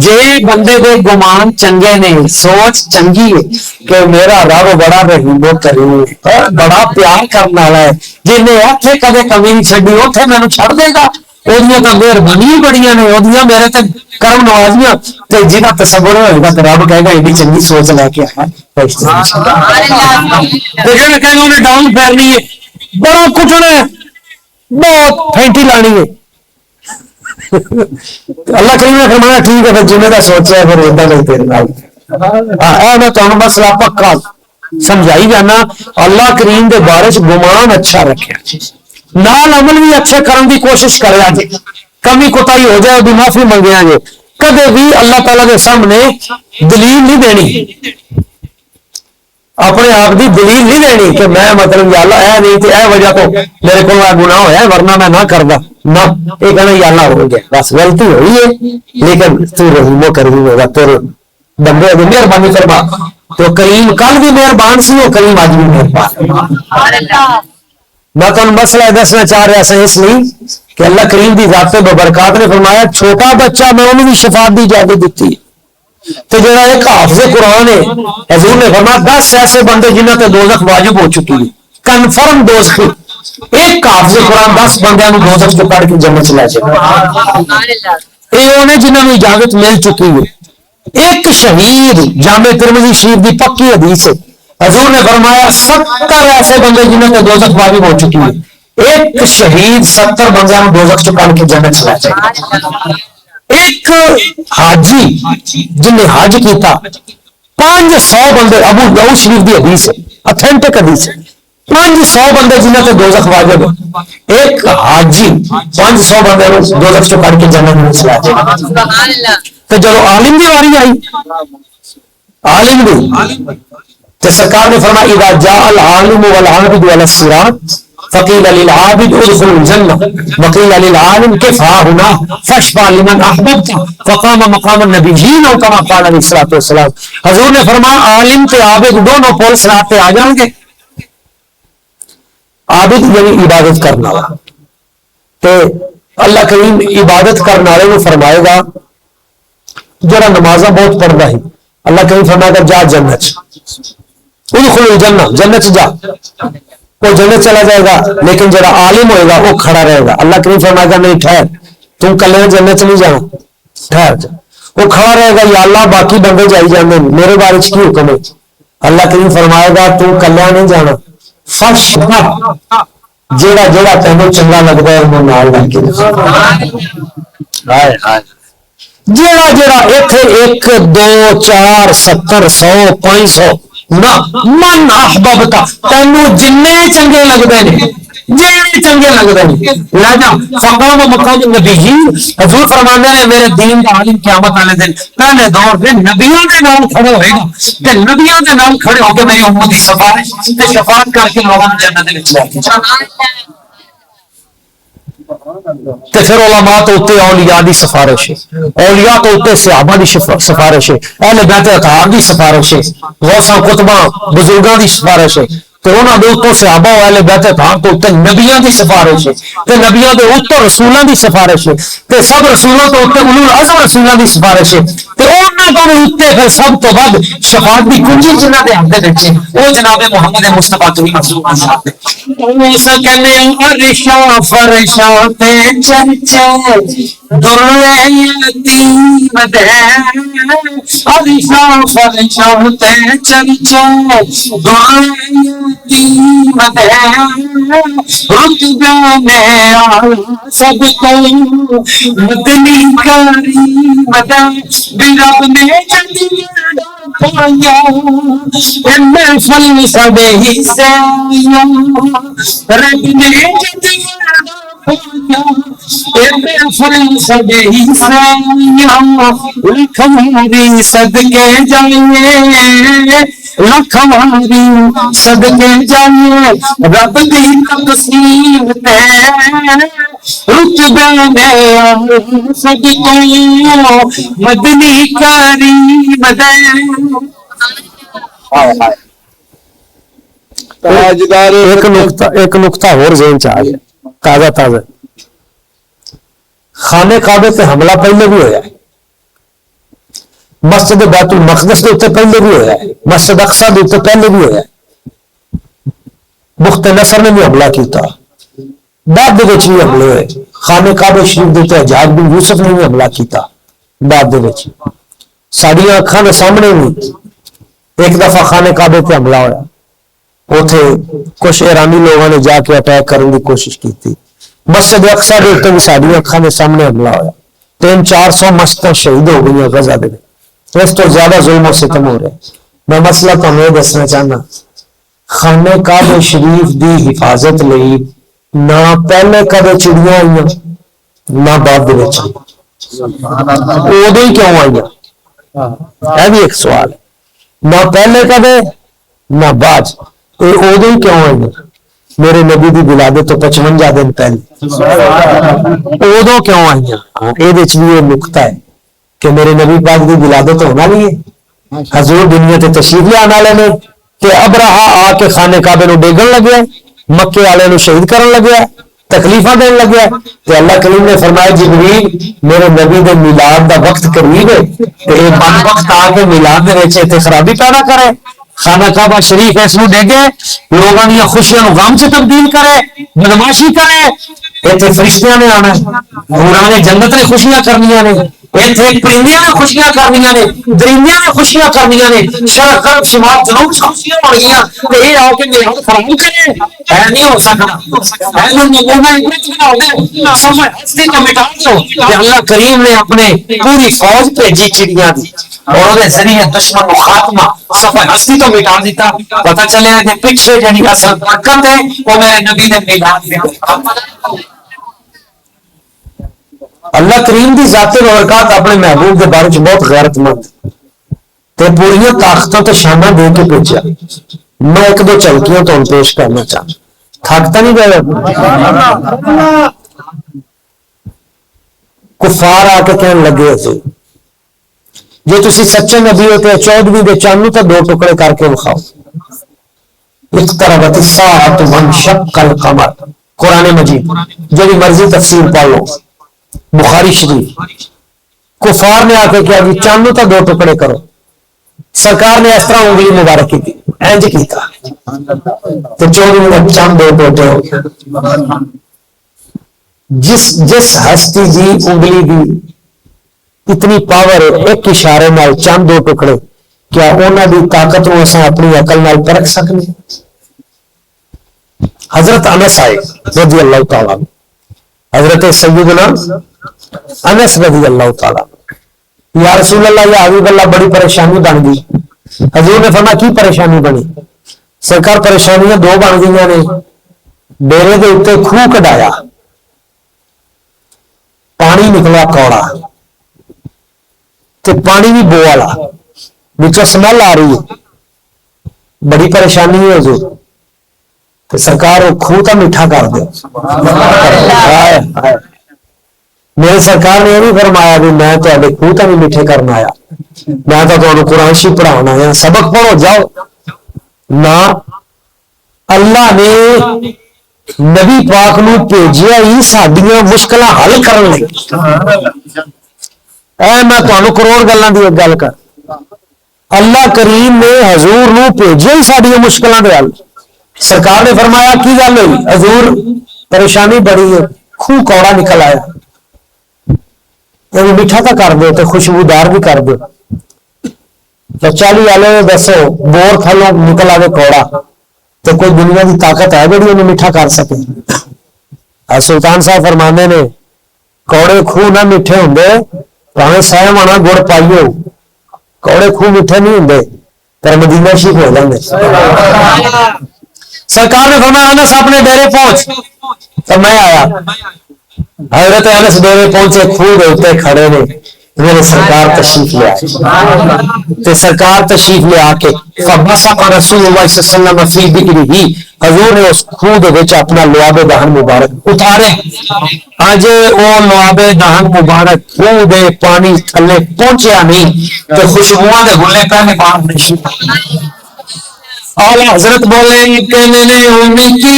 جے بندے دے گمان چنگے نے، سوچ چنگی ہے کہ میرا رب بڑا رحیم و کریم بڑا پیار کرنے والا ہے، جن نے اتنے کدے کمی نہیں چڈی اتنے مینوں چھڈ دے گا، وہ تو مہربانی بڑی نے، وہ میرے تے کرم نوازیاں، تے جہاں تصور ہوئے گا تو رب کہے گا ایڈی چنگی سوچ لے کے آیا، جہاں کہ انہیں ڈاؤن پھیرنی ہے، بڑا کٹنا ہے، بہت پھینٹی لانی ہے، اللہ کریم نے فرمایا ٹھیک ہے پھر جنہیں کا سوچا ہے پھر ادا نہیں تیرے نال۔ میں تمہیں مسئلہ پکا سمجھائی جانا، اللہ کریم دے بارے گمان اچھا رکھے، نال عمل بھی اچھے کرنے کی کوشش کرے جی، کمی کوتاہی ہو جائے وہ معافی منگے جی، کدے بھی اللہ تعالیٰ کے سامنے دلیل نہیں دینی، اپنے آپ کی دلیل نہیں دینی کہ میں مطلب یا اللہ اے نہیں اے وجہ تو میرے کو گناہ ہوا ہے ورنہ میں نہ کردا، نہ یہ کہنا یا اللہ ہو گیا بس غلطی ہوئی ہے لیکن تو رحیم و کریم ہوگا، تیرے بندے دی مہربانی فرما، تو کریم کل بھی مہربان سی، وہ کریم آج بھی مہربان۔ میں تمہیں مسئلہ دسنا چاہ رہا سا اس لیے کہ اللہ کریم دی ذات ببرکات نے فرمایا چھوٹا بچہ میں انہوں بھی شفاعت دی اجازت دیتی ہے، تو جڑا ایک حافظ قرآن ہے حضور نے فرمایا 10 ایسے بندے جنہوں تے دوزخ واجب ہو چکی ہے، کنفرم دوزخی، ایک حافظ قرآن 10 بندیاں دوزخ جو پڑھ کے جنت چلا جائے، یہ انہیں جنہوں نے اجازت مل چکی ہے۔ ایک شہید، جامع ترمذی شریف دی پکی حدیث ہے، حضور نے فرمایا 70 ایسے بندے جنہوں نے دوزخ واجب ہو چکی ہے، ایک شہید 70 بندیاں دوزخ جو پڑھ کے جنت چلا جائے۔ ایک حاجی جن نے حج کیتا 500 بندے، ابو داؤد شریف دی حدیث ہے، اتھینٹک حدیث ہے، 500 بندے جنہوں سے دوزخ واجب ہے، ایک حاجی 500 بندے دوزخ سے پڑھ کے جنت میں چلا جائے۔ تو جب عالم دی واری آئی، عالم دی تو سرکار نے فرمایا اذا جاء العالم والعابد على الصراط فقيل للعابد ادخل الجنة وقيل للعالم كف ها هنا فاشفع لمن احببت فقام مقام النبيين او كما قال عليه الصلاه والسلام۔ حضور نے فرمایا عالم تے عابد دونوں پول صراط پہ آ جائیں گے، عابد یعنی عبادت کرنا والا، تو اللہ کریم عبادت کرنے والے کو فرمائے گا جڑا نمازاں بہت پڑھتا ہے، اللہ کریم فرمائے گا جا جنت، ادخل الجنہ، جنت جا، وہ جنت چلا جائے گا، لیکن جڑا عالم ہوئے گا وہ کھڑا رہے گا، اللہ کریم فرمائے گا نہیں ٹھہر، تم کلے جنت نہیں جانا، ٹھہر جا، وہ کھڑا رہے گا، یا اللہ باقی بندے جائی جاندے میرے بارے کی حکم ہے، اللہ کریم فرمائے گا تم کلیا نہیں جانا، فرش جیڑا جیڑا تینوں چنگا لگتا ہے انہوں نال لگ کے جیڑا جیڑا ایتھے 1 2 4 70 100 500 نہ من احببتا تینوں جنے چنگے لگتے ہیں جی چنگے لگتے ہیں لہذا فقام مقام النبیین حضور فرمانے نے میرے دین کا عالم قیامت والے دن پہلے دور میں نبیوں کے نام کھڑے ہوئے گا تے نبیوں کے نام کھڑے ہو کے میری امت کی سفارش تے شفاعت کر کے لوگوں نے جنت وچ لے کے جانا تے پھر علماء تو اتنے اولیاء دی سفارش ہے اولیاء تو اتنے صحابہ دی سفارش ہے اہل بیت اطہار دی سفارش ہے غوثاں قطباں بزرگاں دی سفارش ہے تو انہاں دے اتوں صحابہ و اہل بیت اطہار تو اتنے نبیاں دی سفارش ہے تے نبیاں دے اتوں رسولاں دی سفارش ہے تے سب رسولوں تو اتنے اولو العزم رسولاں دی سفارش ہے تے انہاں تو اتنے پھر سب تو بعد شفاعت دی کنجی جنہاں دے ہاتھ وچ ہے او جناب محمد مصطفی تو مخلوق صاحب دے اس کنے ارشا فرشا تے چرچے در یتیم دے ارشا فرشا تے چرچے در یتیم دے رتبے میں سب کو مدنی کریم دے برب نے جدید پایا محفل سب حصے رب نے جدید پایا محفل سب حصے لکھ ماری صدقے جائیے لکھ ماری صدقے جائیے رب دی تقسیم تے رتبے میں سب کو مدنی کریم دے ایک نقطہ اور ذہن چ آ گیا تازہ خانے کعبے تے حملہ پہلے بھی ہوا ہے مسجد بیت المقدس کے اتنے پہلے بھی ہوا ہے مسجد اقصی کے اتنے پہلے بھی ہوا ہے بخت نصر نے بھی حملہ کیتا بعد بھی حملے ہوئے خانے کعبے شریف کے اتنے حجاج بن یوسف نے بھی حملہ کیتا بعد ساڑیاں اکھاں دے سامنے بھی ایک دفعہ خانے کعبے تے حملہ ہوا اوتھے کچھ ایرانی لوگوں نے جا کے اٹیک کرنے کی کوشش کی تھی مسجد اقصی کے اتنے بھی ساڑیاں اکھاں دے سامنے حملہ ہوا 300-400 مسجدیں شہید ہو گئی غزہ دے اس تو زیادہ ظلم و ستم ہو رہے میں مسئلہ تمہیں دسنا چاہنا خانے کعبے شریف دی حفاظت لئی نہ پہلے کدے چڑیاں آئیاں نہ بعد دے وچ ادو ہی کیوں آئیاں یہ بھی ایک سوال ہے نہ پہلے کدے نہ بعد ادو ہی کیوں آئیاں میرے نبی دی ولادت تو 55 دن پہلے ادو کیوں آئیاں یہ بھی یہ نقطہ ہے کہ میرے نبی پاک دی ولادت ہونا نہیں ہے حضور دنیا تے تشریف لے آنے والے نے کہ ابراہا آ کے خانے کعبے نو ڈیگن لگیا مکے والے نو شہید کرن لگیا تکلیفاں دین لگیا تے اللہ کریم نے فرمایا جبریل میرے نبی دے میلاد دا وقت قریب ہے تے اے بد وقت آ کے میلاد دے وچ تے خرابی پیدا کرے خانہ کعبہ شریف اس نو ڈیگے لوگاں دی خوشیاں نو غم چ تبدیل کرے بدماشی کرے ایتھے فرشتیاں نے آنا حوراں نے جنت نے خوشیاں کرنیاں نے ایتھے پرندیاں نے خوشیاں کرنیاں نے درندیاں نے خوشیاں کرنیاں نے شرق غرب شمال جنوب خوشیاں ہو گئیاں تے اے آ کے میرا خراب کرے اے نہیں ہو سکتا اے نمونہ عبرت بنا دے سمجھ ہستی کو مٹا دو کہ اللہ کریم نے اپنے پوری فوج بھیجی چڑیاں دی اور دے ذریعے دشمن کو خاتمہ صفحہ ہستی تو مٹا دیتا پتہ چلے کہ پیچھے جڑی اصل برکت ہے وہ میرے نبی نے میلاد میں اللہ کریم دی ذات برکات اپنے محبوب کے بارے میں بہت غیرت مند تے پوری طاقتوں تے شانہ دے کے بھیجا میں ایک دو چلکیاں تو پیش کرنا چاہتا تھکتا نہیں گیا کفار آ کے کہنے لگے تھے جو تسی سچے نبی ہوتے 14ویں دے چاند تو 2 ٹکڑے کر کے دکھاؤ اقتربت الساعۃ وانشق القمر قرآن مجید جو بھی مرضی تفسیر پڑھ لو بخاری شریف کفار نے آ کے کیا جی چاند تو 2 ٹکڑے کرو سرکار نے اس طرح انگلی مبارک کی تھی اینج کیتا تو 14ویں دن چاند 2 ٹوٹے ہو گیا جس ہستی دی انگلی دی اتنی پاور ہے ایک اشارے نال چاند 2 ٹکڑے کیا انہاں دی طاقت نو اساں اپنی عقل نال پرکھ سکنے حضرت انس آئے رضی اللہ تعالیٰ حضرت سیدنا انس رضی اللہ تعالیٰ یا رسول اللہ یا حبیب اللہ بڑی پریشانی بن گئی حضور نے فرمایا کی پریشانی بنی سرکار پریشانیاں 2 بن گئی نے ڈیرے کے اتنے خوہ کڈایا, پانی نکلا کوڑا تے پانی بھی بو والا, نیچے سمیل آ رہی ہے, بڑی پریشانی ہے حضور. تو سرکار وہ خوہ تو میٹھا کر دے. میرے سرکار نے یہ بھی فرمایا بھی میں تے خوہ تو بھی میٹھے کرنا آیا, میں تو تمہیں قرآن شریف پڑھانا آیا, سبق پڑھو جاؤ نہ. اللہ نے نبی پاک نو بھیجیا ہی ساڈیاں مشکل حل کرنے لئی. اے میں تمہیں کروڑ گلاں دی ایک گل کر, اللہ کریم نے حضور نو بھیجیا ہی ساڈیاں مشکلاں دے حل. سرکار نے فرمایا کی گل ہوئی حضور پریشانی بڑی ہے, خوہ کوڑا نکل آیا, یہ میٹھا تو کر دو تو خوشبودار بھی کر دو. تو 40 والے دسو بور تھلوں نکل آئے کوڑا, تو کوئی دنیا کی طاقت ہے جی انہیں میٹھا کر سکے. سلطان صاحب فرمانے نے کوڑے خوہ نہ میٹھے ہوں پاویں سہ مانا گڑ پائیو, کوڑے خوہ میٹھے نہیں ہوں پر مدینہ شریف ہو جاندے. سرکار نے فرمایا انس اپنے ڈیرے پہنچ, تو میں آیا. حضرت انس ڈیرے پہنچے, خوہ دے اوتے کھڑے نے, میرے سرکار تشریف لے آئے. تے سرکار تشریف لے آ کے فبصق رسول اللہ صلی اللہ علیہ وسلم فی بکرہ, حضور نے اس خوہ دے وچ اپنا لعاب دہن مبارک اتارے. اج وہ لعاب دہن مبارک خوہ دے پانی تھلے پہنچیا نہیں تے خوشبوؤں دے گلے پہلے باہر نہیں. اعلی حضرت بولے کہ میں نے امید کی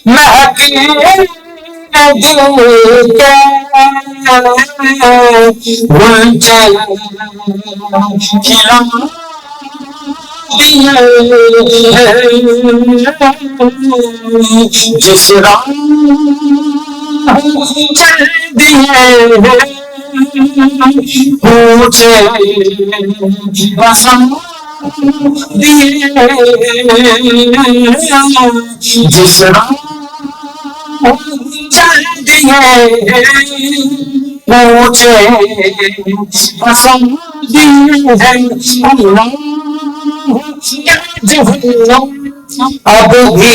مہک دل کے گلچے کھلا جس راہ چل دیے پوچھے بسم دیے جس راہ چل دیے پوچھے بسم دیے اللہ جہنم اب بھی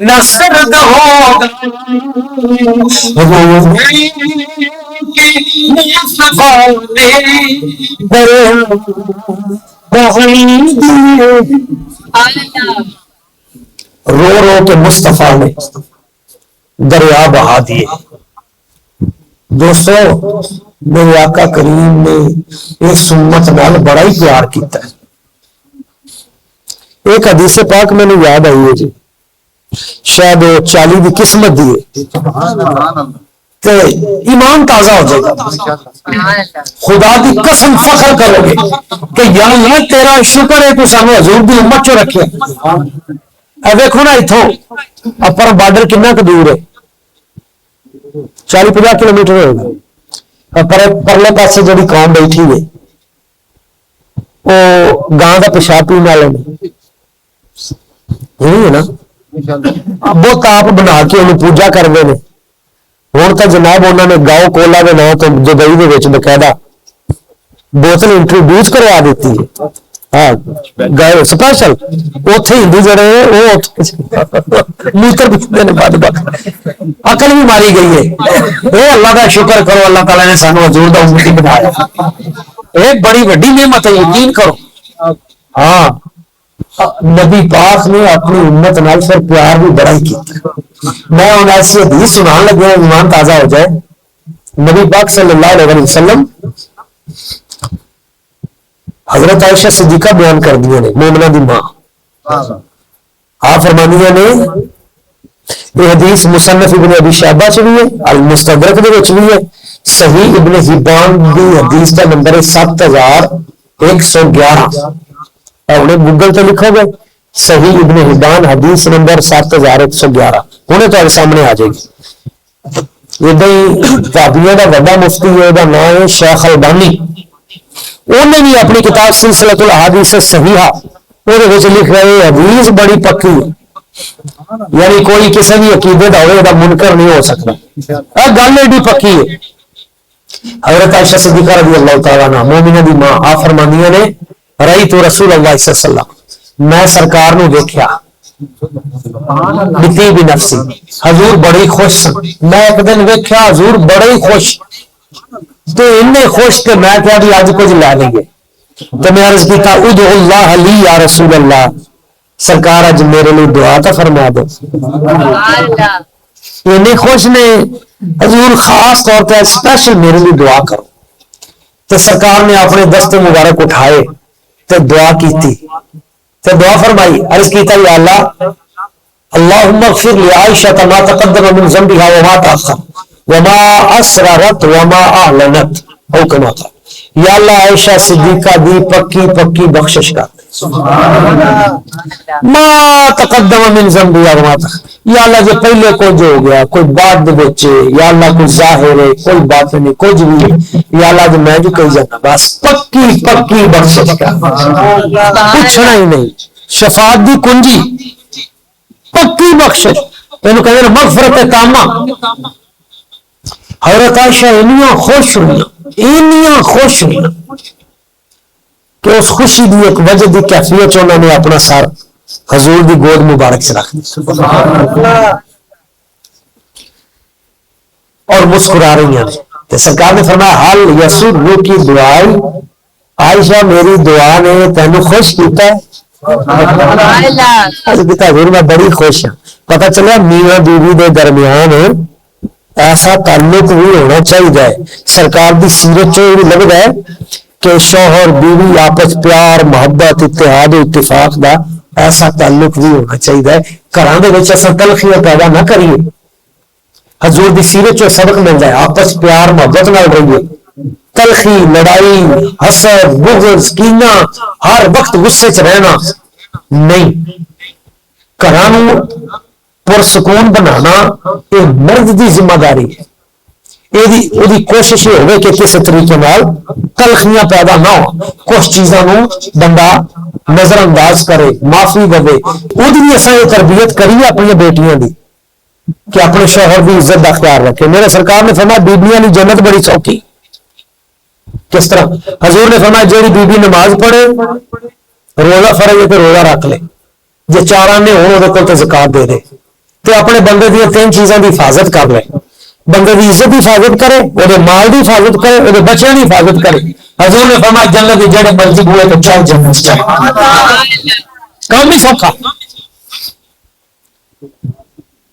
نہ سرد ہوگا مصطفیٰ رو رو کے مصطفیٰ نے دریا بہا دیے. دوستو میرے آقا کریم نے اس سنت نال بڑا ہی پیار کیتا ہے. ایک حدیث پاک میں نے یاد آئی ہے جی, شاید 40 کی قسمت دی ہے, ایمان تازہ ہو جائے گا. خدا کی قسم فخر کرو گے کہ یا اللہ تیرا شکر ہے تو سامنے حضور دی امت چو رکھے. اے دیکھو نا اتوں اپر بارڈر کنا کہ دور ہے, 40-50 کلومیٹر ہوگا. پرلے پاسے جڑی قوم بیٹھی ہے وہ گاں کا پیشاب پینے والے نہیں ہے نا, وہ تاپ بنا کے انہوں پوجا کرتے ہیں. ہوں تو جناب انہوں نے گاؤں کولا کے نام تو دبئی کے باقاعدہ بوتل انٹروڈیوس کروا دیتی ہے. ہاں گئے سپیشل اتنے ہندو جڑے وہ موتر پیتے ہیں, بد عقل بھی ماری گئی ہے. وہ اللہ کا شکر کرو, اللہ تعالیٰ نے سانو حضور دا امتی بنایا. یہ بڑی وڈی نعمت ہے, یقین کرو. ہاں نبی پاک نے اپنی امت نال پھر پیار بھی بڑا ہی کیا. میں ان ایسی حدیث سنان لگا ایمان تازہ ہو جائے. نبی پاک صلی اللہ علیہ وسلم حضرت عائشہ صدیقہ بیان کر دیا نے, مومنہ دی ماں. آپ فرمانیاں نے یہ حدیث مصنف ابن ابی شیبہ چ بھی ہے, المستدرک دے وچ بھی ہے, صحیح ابن حبان دی حدیث کا نمبر ہے 7111. انہیں گوگل تو لکھو گے صحیح ابن حبان حدیث نمبر 7111, انہیں تو سامنے آ جائے گی. ادھر ہی تابعیاں کا بڑا مفتی ہے, وہ نام ہے شیخ البانی. انہیں بھی اپنی کتاب سلسلۃ الاحادیث الصحیحہ وہ لکھ رہے حدیث بڑی پکی ہے, یعنی کوئی کسی بھی عقیدے کا ہوئے منکر نہیں ہو سکتا. گل ایڈی پکی ہے. حضرت عائشہ صدیقہ رضی اللہ تعالیٰ عنہا مومنہ دی ماں, آپ فرماندیاں نے رأیت رسول اللہ صلی اللہ علیہ وسلم, میں سرکار نو دیکھیا بتی بھی نفسی حضور بڑی خوش سن میں ایک دن ویکھیا حضور بڑے ہی خوش تو انہیں خوش کہ میں کیا بھی اج کچھ لے لیں گے تو میں عرض کیتا ادعو اللہ لی یا رسول اللہ سرکار اج میرے لیے دعا تو فرما دو انہیں خوش نے حضور خاص طور پہ اسپیشل میرے لیے دعا کرو تو سرکار نے اپنے دست مبارک اٹھائے تو دعا کی تو دعا فرمائی عرض کیتا یا اللہ اللہم اغفر لعائشہ ما تقدم من ذنبها وما تأخر وما اسررت وما اعلنت او کما قال یا اللہ عائشہ صدیقہ دی پکی پکی بخشش کر ما تقدم من ذنبها وما تأخر یا اللہ جو پہلے کچھ ہو گیا کوئی بات دے بچے یا اللہ کوئی ظاہر ہے کوئی بات نہیں کچھ بھی ہے یا اللہ جو میں جو کہی جانا بس پکی پکی بخشش کر پوچھنا ہی نہیں شفاعت دی کنجی پکی بخشش انہوں کہتے ہیں مغفرت تامہ حضرت عائشہ انیاں خوش ہوئی کہ اس خوشی دی ایک وجہ دی کیفیت انہوں نے اپنا سار حضور دی گود مبارک سے رکھ دی اور مسکرا رہی ہیں تو سرکار نے فرمایا حل یسر رو کی دعائی عائشہ میری دعا نے تینوں خوش کیتا ہے حضور میں بڑی خوش ہوں پتہ چلا میاں بیوی دے درمیان ایسا تعلق بھی ہونا چاہیے سرکار دی سیرت چو بھی لگتا ہے کہ شوہر بیوی آپس پیار محبت اتحاد و اتفاق دا ایسا تعلق بھی ہونا چاہیے گھراں دے وچ اساں تلخیاں پیدا نہ کریے حضور دی سیرت چو سبق ملتا ہے آپس پیار محبت نال رہیے تلخی لڑائی حسد بغض کینہ ہر وقت غصے چ رہنا نہیں گھراں پرسکون بنانا یہ مرد دی ذمہ داری ہے یہ کوشش یہ ہوگی کہ کسی طریقے نال تلخیاں پیدا نہ ہو کچھ چیزاں بندہ نظر انداز کرے معافی دے وہ بھی اصل یہ تربیت کریے اپنی بیٹیاں دی کہ اپنے شوہر کی عزت کا خیال رکھے میرے سرکار نے فرمایا بیبیاں کی جنت بڑی سوکھی کس طرح حضور نے فرمایا جیڑی بیبی نماز پڑھے روزہ فرض ہے تو روزہ رکھ لے جی چار آنے ہو زکات دے دے تو اپنے بندے دی تین چیزاں دی حفاظت کر لے بندے دی عزت کی حفاظت کرے وہ مال کی حفاظت کرے وہ بچوں کی حفاظت کرے حضور نے فرمایا جنت کے جڑے مرضی ہوئے تو چاہے جنت چاہے کام بھی سوکھا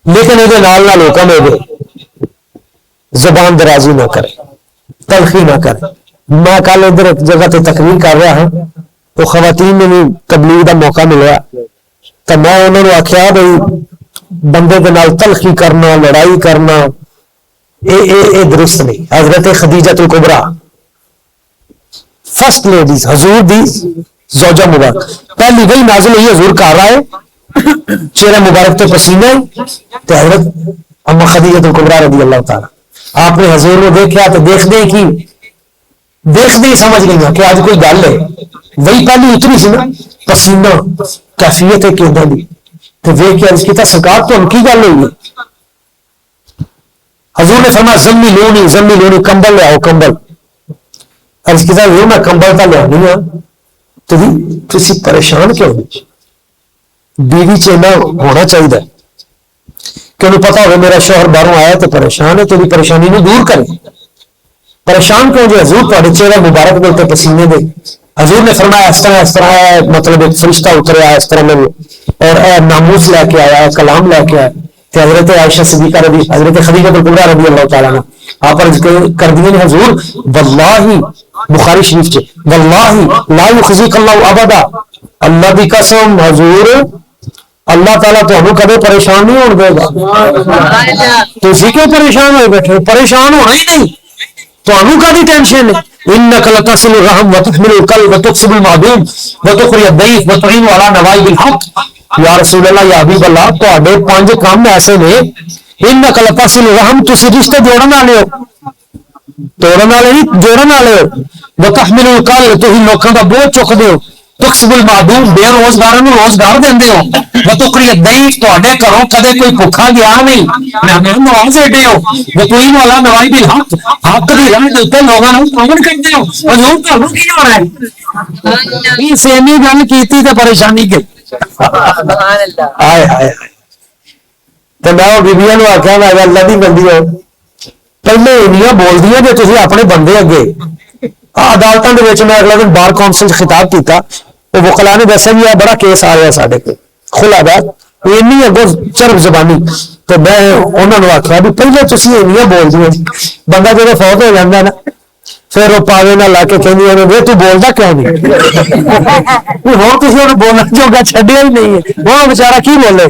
لیکن یہ نال حکم ہے زبان درازی نہ کرے تلخی نہ کرے میں کل ادھر ایک جگہ تے تقریر کر رہا ہوں تو خواتین نے بھی تبلیغ کا موقع ملیا تو میں انہوں نے آخیا بھائی بندے کے نال تلخی کرنا لڑائی کرنا اے درست نہیں حضرت خدیجہ الکبریٰ فرسٹ لیڈیز حضور دی زوجہ مبارک پہلی وہی نازل ہوئی حضور کر رہا ہے چہرہ مبارک تو پسینے تو حضرت اما خدیجہ الکبریٰ رضی اللہ تعالی آپ نے حضور کو دیکھا تو دیکھتے ہی سمجھ گئی کہ آج کوئی گل ہے وہی پہلی اتری سی نا پسینہ کیفیت ہے کہ تو دیکھ کے عرض کیتا سرکار تو ان کی گل ہوئی حضور نے فرمایا زمی لونی کمبل لے آؤ کمبل عرض کیتا حضور میں کمبل تو لیا ہوں تو تسی پریشان کیوں بیوی چینا ہونا چاہیے کہ انہوں پتا ہوگا میرا شوہر باہروں آیا تو پریشان ہے تو پریشانی کو دور کرے پریشان کیوں جو حضور تھوڑے چہرہ مبارک دے پسینے دے حضور نے فرمایا اس طرح مطلب ایک فرشتہ اتریا اس طرح میں اور ناموس لے کے آیا کلام لے کے آیا کہ حضرت عائشہ صدیقہ رضی حضرت خدیجہ الکبریٰ رضی اللہ تعالیٰ عنہ آپ کر دیے حضور واللہ بخاری شریف چ واللہ لا یخزیک اللہ ابدا اللہ دی قسم حضور اللہ تعالیٰ تو کبھی پریشان نہیں ہونے دے گا تو کیوں پریشان ہوئے بیٹھے پریشان ہونا ہی نہیں تو کبھی ٹینشن ہے انک لتصل الرحم وتحمل القلب وتكسب المعدوم وتخرج الضيف وتعين على نوائب الحق یا رسول اللہ یا حبیب اللہ تواڈے پانچ کام ایسے نے انک لتصل الرحم تسی رشتے جوڑن والے ہو توڑن والے نہیں جوڑن والے ہو وتحمل القلب تسی لوکاں دا بوجھ چکدے ہو تکسب المعدوم بے روزگاراں نوں روزگار دیندے ہو وتخرج الضيف تواڈے گھروں کدے کوئی بھوکا گیا نہیں مہمان نواز ایڈے ہو وتعين على نوائب الحق حق دی راہ دے تے لوگاں نوں تعاون کردے ہو حضور تانوں کی ہو رہا ہے یہ سیمی گل کیتی تے پریشانی گئی آئے ہائے تو میں وہ بیبیاں آخیا میں اللہ کی بندی ہو پہلے انیاں بول دیا جی تھی اپنے بندے اگے عدالتوں کے میں اگلا دن بار کونسل خطاب کیتا وہ وکلا نے دسیا بھی بڑا کیس آ رہا سارے کو کھلا بات اینی اگو چرب زبانی تو میں انہوں نے آخیا بھی پہلے تھی اینیاں بول دیا بندہ جب فوت ہو جاتا نا پھر وہ پاوے نہ لا کے کہیں وہ تو بولتا کیوں نہیں ہوں تھی انہوں بولنا جوگا چڈیا ہی نہیں ہے وہ بچارا کی بولے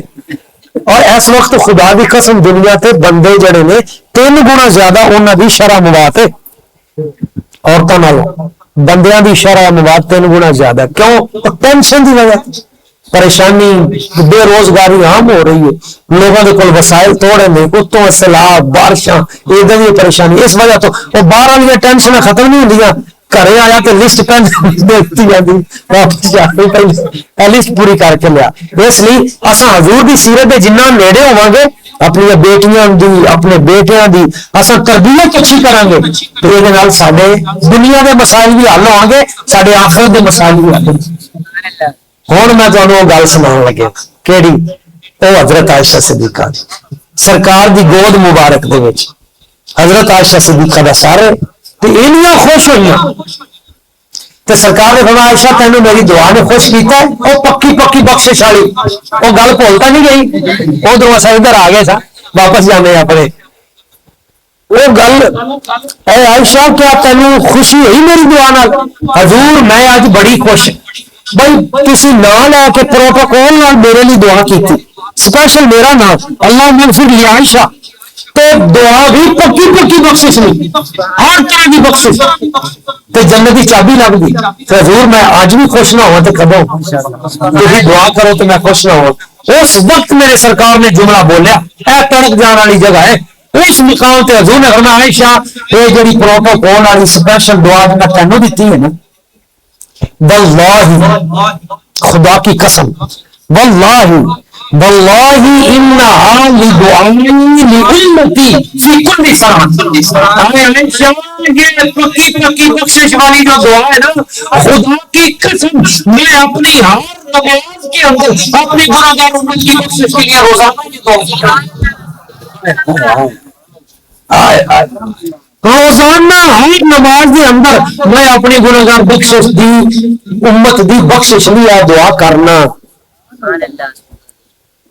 اور اس وقت خدا کی قسم دنیا تے بندے جڑے نے 3 گنا زیادہ انہوں کی شرح مواد ہے عورتوں نالوں بندیاں دی شرح مواد 3 گنا زیادہ کیوں ٹینشن کی وجہ پریشانی بے روزگاری عام ہو رہی ہے لوگوں کے کول وسائل توڑے نے اتوں سیلاب بارشاں ادھر بھی پریشانی اس وجہ تو وہ باہر والی ٹینشن ختم نہیں ہوندیاں گھر آیا تو لسٹ پین دیکھتی جاتی واپس جا کے لسٹ پوری کر کے لیا اس لیے اصا حضور دی سیرت دے جنہ نیڑے ہوا گے اپنی بیٹیاں دی اپنے بیٹیاں دی اصا تربیت اچھی کریں گے تو یہ سارے دنیا کے مسائل بھی حل ہو گے سارے آخرت کے مسائل بھی حل ہوں میں تمہیں گل سنا لگا کہڑی وہ حضرت عائشہ صدیقہ سرکار دی گود مبارک دے وچ حضرت عائشہ صدیقہ دا سارے اینیاں خوش ہوئی تو سرکار نے فرمایا عائشہ تینوں میری دعا نے خوش کیتا ہے وہ پکی پکی بخشش والی وہ گل بھولتا نہیں گئی ادھر اصل ادھر آ گئے سا واپس جانے اپنے وہ گل اے عائشہ کیا تینوں خوشی ہوئی میری دعا نال حضور میں اج بڑی خوش بھائی کسی نہ لے کے پروٹوکول نال میرے لیے دعا کی سپیشل میرا نام اللہ منفر لی عائشہ تو دعا بھی پکی پکی بخشش نہیں ہر طرح کی بخشش تو جنت کی چابی لگ گئی تو حضور میں آج بھی خوش نہ ہوا تو کبو تھی دعا کرو تو میں خوش نہ ہوا اس وقت میرے سرکار نے جملہ بولیا اے تڑک جان والی جگہ ہے اس مقام تے حضور نے فرمایا عائشہ یہ جڑی پروٹوکول والی سپیشل دعا میں تینوں دیتی ہے نا واللہ خدا کی قسم واللہ واللہ انہا لدعائی لامتی فی کل سلام یہ پکی پکی بخشش والی جو دعا ہے نا خدا کی قسم میں اپنی ہر نماز کے اندر اپنی گناہگار امت کی بخشش کے لیے روزانہ کی دعا روزانہ ہر نماز کے اندر میں اپنی گناہگار بخشش دی امت دی بخشش لیے دعا کرنا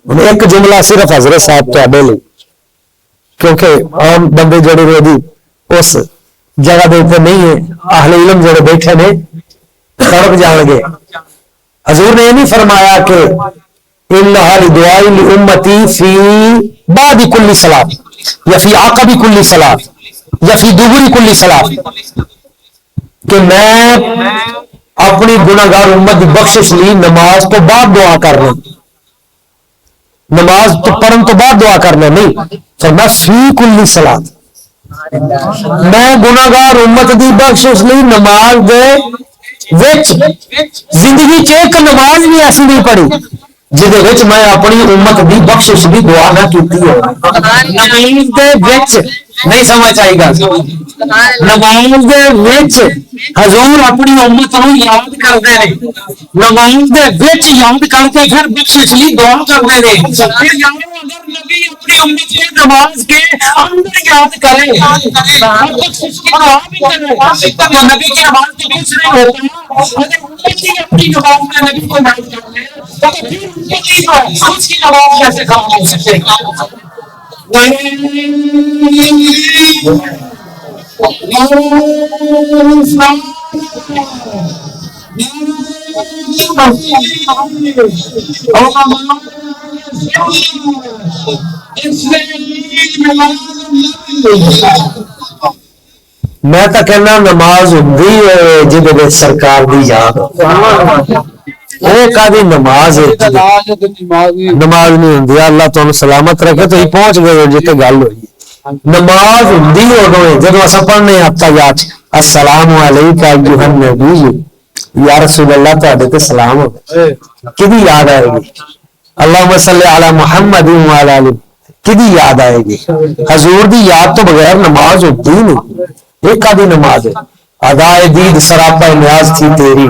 ایک جملہ صرف حضرت صاحب تے لے کیونکہ عام بندے جڑے روزی اس جگہ دے اوپر نہیں ہے اہل علم جڑے بیٹھے نے تڑپ جان گے حضور نے یہ نہیں فرمایا کہ انہا لدعائی لامتی فی بعد کل صلاۃ یا فی عقب کل صلاۃ یا فی دبر کل صلاۃ کہ میں اپنی گناہگار امت کی بخشش لی نماز تو بعد دعا کرنا نماز تو پڑھن تو بعد دعا کرنا نہیں فرمایا فی کل صلاۃ میں گناہگار امت دی بخشش لی نماز دے وچ زندگی چ ایک نماز بھی ایسی نہیں پڑھی جہدے وچ میں اپنی امت دی بخشش دی دعا نہ کیتی ہو نماز دے وچ نہیں سمجھ آئی گا نماز دے وچ حضور اپنی امت نو یاد کرتے ہیں نماز دے وچ یاد کر کے پھر بخشش لی دعا کرتے ہیں اگر نبی اپنی امت کی نماز کے اندر یاد کرے اور بخشش کی دعا بھی کرے تو نبی کی نماز تو کچھ نہیں ہوتا اگر امت ہی اپنی نماز میں نبی کو یاد کر لے تو پھر امت ہی جو اس کی نماز کیسے کام ہو سکتے میں تو کہنا نماز ہوندی ہے جہدے سرکار دی یاد وہ کدی نماز نماز نہیں ہوندی اللہ تمہیں سلامت رکھے تو پہنچ گئے جتنے گل ہوئی نماز ہوندی ادو جب اصا پڑھنے التحیات السلام علیکم ایھا النبی یا رسول اللہ تعالی تے سلام ہو کدی یاد آئے گی اللہم صلی علی محمد وعلی آلہ کدی یاد آئے گی حضور دی یاد تو بغیر نماز ہوتی نہیں ایک آدھی نماز ہے ادائے دید سراپا نیاز تھی تیری.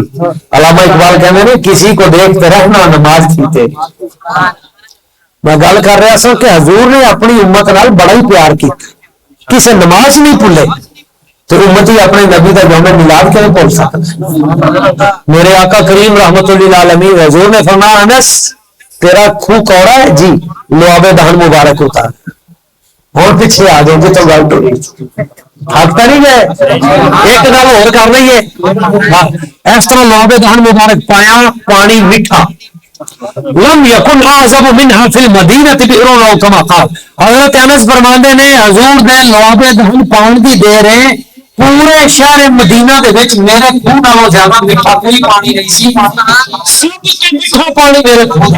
علامہ اقبال کہتے ہیں کسی کو دیکھتے رہنا نماز تھی تیری. میں گل کر رہا سا کہ حضور نے اپنی امت نال بڑا ہی پیار کیا, کسی نماز نہیں بھولے تو امتی اپنے نبی کا یوم میلاد کیوں بھول سکتا. میرے آقا کریم رحمت اللہ علیہ حضور نے فرمایا انس تیرا خون کوڑا ہے جی, لواب دہن مبارک ہوتا ہے. اور پیچھے آ جائیں گے تو گل تو حق نہیں گئے, ایک گل اور کر رہی ہے. اس طرح لواب دہن مبارک پایا پانی میٹھا. لم یکن اعظم منها فی المدینہ بئر او کما قال. حضرت انس فرماندے نے حضور نے لواب دہن پان دی دے رہے پورے شہر مدینہ دے وچ میرے خون نالوں زیادہ میٹھا کوئی پانی نہیں سی. سب تو میٹھا پانی میرے خون.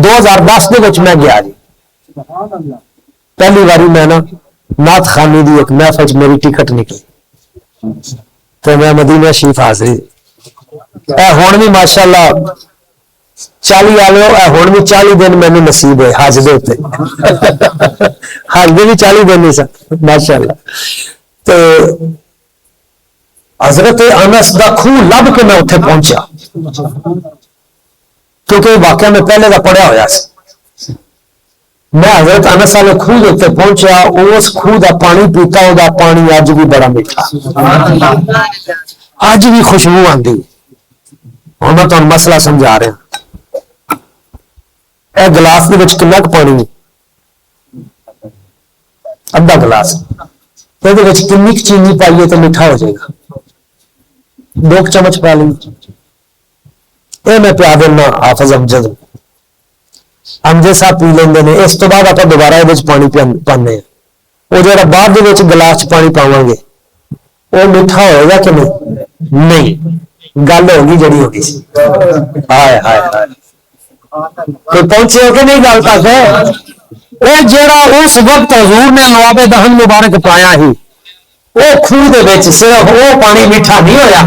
2010 دے وچ میں گیا جی, پہلی باری میں نا نعت خانی دی ایک محفل وچ میری ٹکٹ نکلی تو میں مدینہ شریف حاضری. اے ہن بھی ماشاءاللہ 40 والے اے ہن بھی 40 دن مینو نصیب ہے حج دے اوتے. حج دے بھی 40 دن نہیں سن ماشاءاللہ. تو حضرت انس دا خون لب کے میں اتنے پہنچا کیونکہ واقعہ میں پہلے کا پڑھیا ہوا سی. میں حضرت انس والے خوہ کے اتنے پہنچا, اس خوہ دا پانی پیتا, وہ پانی اج بھی بڑا میٹھا, اج بھی خوشبو آتی. ہوں میں تمہیں مسئلہ سمجھا رہا. اے گلاس کے کنا پانی, ادھا گلاس, یہ کنی چینی پائیے تو میٹھا ہو جائے گا. 2 چمچ پا لیں, یہ میں پیا دینا حافظ امجد امجد صاحب پی لیں نے. اس تو بعد آپ دوبارہ یہ پانی پانے ہیں. وہ جا بعد گلاس پانی پاؤ گے وہ میٹھا ہوئے گا کہ نہیں. گل ہوگی جڑی ہوگی سی. ہائے ہائے ہائے کوئی پہنچے ہو کہ نہیں گل تک ہے. وہ جڑا اس وقت حضور نے لواب دہن مبارک پایا ہی وہ خوہ دے وچ صرف وہ پانی میٹھا نہیں ہویا.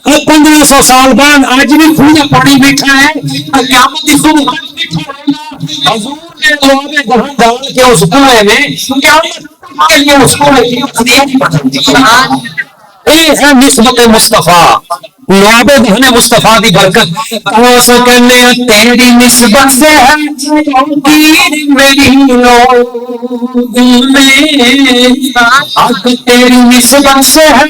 1500 سال بعد اج بھی خوہ دا پانی میٹھا ہے. قیامت دی صبح میٹھا ہوگا. حضور نے لواب دہن ڈال کے اس کنویں میں قیامت کے لیے اس کو یہ ہے نسبت مصطفیٰ, لواب دہن مصطفیٰ دی برکت. تو کہنے تیری نسبت سے ہے میری لوگ میں, تیری نسبت سے ہے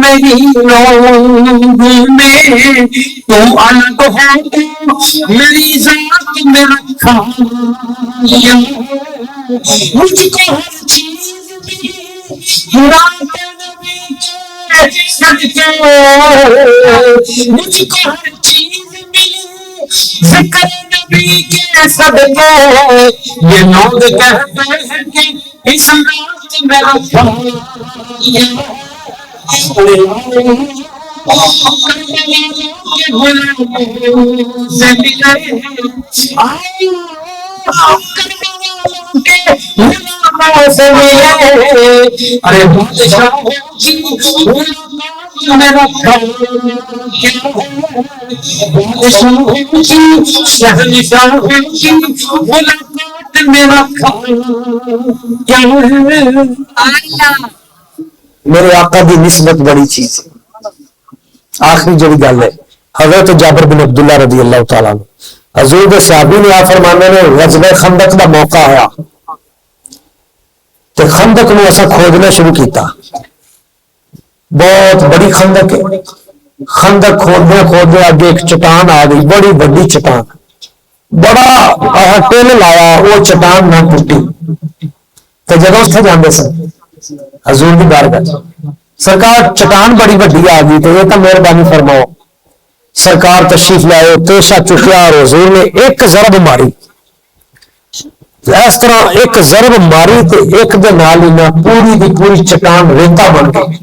میری لوگ میں, تو الگ ہے تو میری ذات میں رکھا. مجھ کو ہر چیز مجھ کو ہر چیز ملی ذکر نبی کے صدقے. یہ لوگ کہتے ہیں کہ اس رات میں رکھا سے ملے سے ملے. ارے بادشاہ میں رکھا شہنشاہ ملاقات میں رکھا کیا ہے. میرے آقا دی نسبت بڑی چیز ہے. آخری جڑی گل ہے حضرت جابر بن عبداللہ رضی اللہ تعالیٰ حضور کے صحابی نے فرمانے نے غزوہ خندق کا موقع آیا تو خندق نو اسا کھودنا شروع کیتا. بہت بڑی خندق ہے. خندق کھودنے اگے ایک چٹان آ گئی, بڑی بڑی چٹان, بڑا ٹل لایا, وہ چٹان نہ ٹوٹی. تو جب اتنے جانے سن حضور کی بارگاہ سرکار چٹان بڑی بڑی آ گئی تو یہ تو مہربانی فرماؤ. سرکار تشریف لائے, پیشہ چکیا اور حضور نے ایک ضرب ماری. اس طرح ایک ضرب ماری تو ایک دے نال ہی نہ پوری دی پوری چٹان ریتا بن گئی,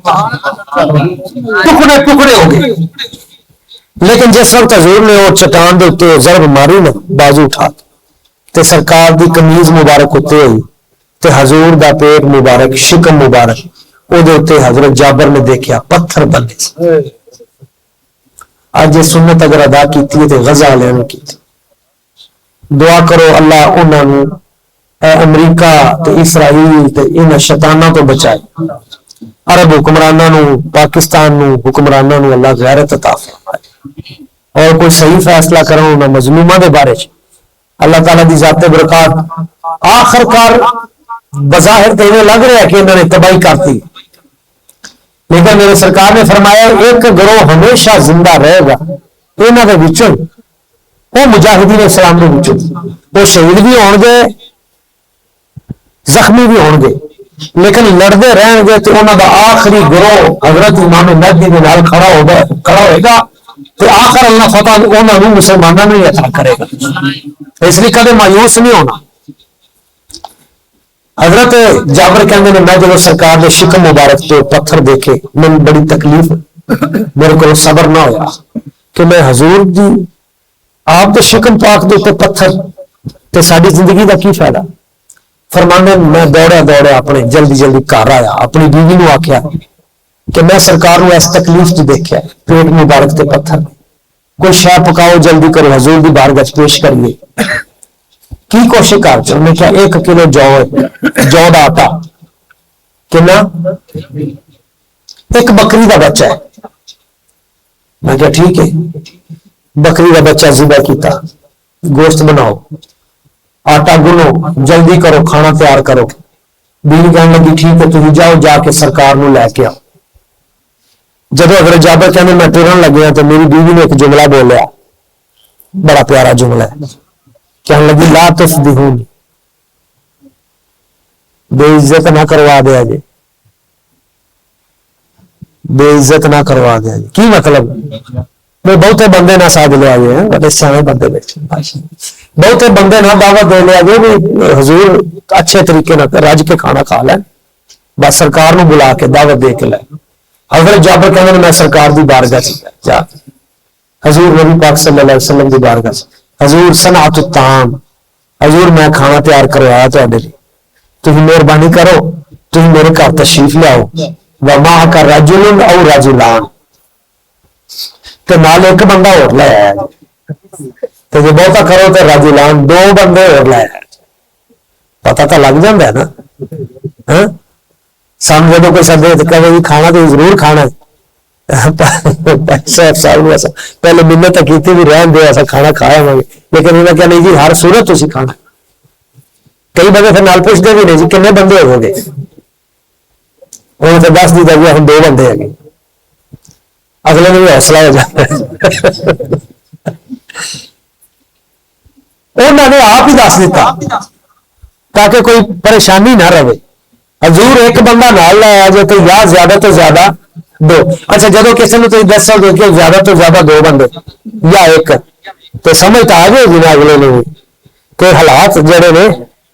ٹکڑے ٹکڑے ہو گئے. لیکن جس وقت حضور نے وہ چٹان دے اوپر ضرب ماری نا, بازو اٹھا تے سرکار دی قمیض مبارک ہوتے ہوئی تے حضور دا پیٹ مبارک شکم مبارک وہ دے اوپر حضرت جابر نے دیکھا پتھر بنے سے. آج یہ سنت اگر ادا کیتی ہے تو غزہ لینا کی. دعا کرو اللہ انہوں امریکہ تے اسرائیل تے ان شیطاناں تو بچائے، عرب حکمراناں نو، پاکستان نو حکمراناں نو اللہ غیرت عطا فرمائے، اور کوئی صحیح فیصلہ کرن انہاں مظلوماں دے بارے چ اللہ تعالیٰ دی ذات برکات آخر کار بظاہر تو انہیں لگ رہا ہے کہ انہوں نے تباہی کرتی، لیکن میرے سرکار نے فرمایا ایک گروہ ہمیشہ زندہ رہے گا انہوں نے وچوں، وہ مجاہدین اسلام کے وچوں، وہ شہید بھی ہون گے زخمی بھی ہون گے، لیکن لڑتے رہن گے تو انہوں کا آخری گروہ حضرت امام مہدی کے نال کھڑا ہوئے گا، تو آخر اللہ فتح انہوں نے مسلمانوں نے عطا کرے گا، اس لیے کبھی مایوس نہیں ہونا۔ حضرت جابر کہتے ہیں میں جب سرکار نے شکم مبارک تو پتھر دیکھے میں بڑی تکلیف، میرے کو صبر نہ ہوا کہ میں حضور دی آپ کے شکم پاک دے پتھر تے ساری زندگی کا کی فائدہ۔ فرمانے میں دوڑیا اپنے جلدی گھر آیا، اپنی بیوی نو آخیا کہ میں سرکار نو اس تکلیف چ دیکھا پیٹ مبارک تے پتھر، کوئی شے پکاؤ جلدی کرو حضور دی بارگاہ پیش کریے، کی کوشش کر چ انہیں کیا 1 کلو جو دا آٹا کنا، ایک بکری دا بچہ ہے، میں کہا ٹھیک ہے، بکری دا بچہ ذبح کیتا، گوشت بناؤ، آٹا گنو، جلدی کرو، کھانا تیار کرو۔ بیوی کہنے لگی ٹھیک ہے تم جاؤ جا کے سرکار نو لے کے آؤ۔ جب حضرت جابر کہنے میں ٹرن لگیا تو میری بیوی نے ایک جملہ بولیا، بڑا پیارا جملہ ہے، کہنے لگی لا تفضحونی، بے عزت نہ کروا دیا جی، بے عزت نہ کروا دیا جی، کی مطلب میں بہتے بندے نہ ساتھ لیا گئے ہیں، بڑے سیانے بندے بہتے بندے نہ دعوت دے لیا گئے بھی حضور اچھے طریقے نہ رج کے کھانا کھا لیں، بس سرکار نو بلا کے دعوت دے کے لائے۔ حضرت جابر کہنے میں سرکار دی بارگاہ جا حضور نبی پاک صلی اللہ علیہ وسلم دی بارگاہ حضور صنعت الطعام، حضور میں کھانا تیار کروایا تے لیے، تم مہربانی کرو تم میرے گھر تشریف لیاؤ، وما کا رجل او رجلان، تو نال ایک بندہ اور لایا تو جو بہتا کرو تو رجلان 2 بندے اور لایا، پتا تو لگ جاتا ہے نا، سام جب کوئی سدے تو کہ کھانا تو ضرور کھانا ہے، پہلے منت کی بھی رہن دے ایسا کھانا کھایا ہوں گے، لیکن انہیں کہا نہیں جی ہر صورت تھی کھانا، کئی بندے پھر نال پوچھتے بھی نہیں جی کنے بندے ہو گئے، انہوں نے 10 دیتا گیا ہم 2 بندے ہیں، اگلے میں بھی حوصلہ ہو جاتا ہے، انہوں نے آپ ہی دس دیتا تاکہ کوئی پریشانی نہ رہے، حضور ایک بندہ نال لایا جو تو یا زیادہ تو زیادہ 2، اچھا جب کسی نے تو دسو گے کہ زیادہ تو زیادہ 2 بندے یا 1 تو سمجھ آ گئے جی اگلے نے بھی کہ حالات جڑے نے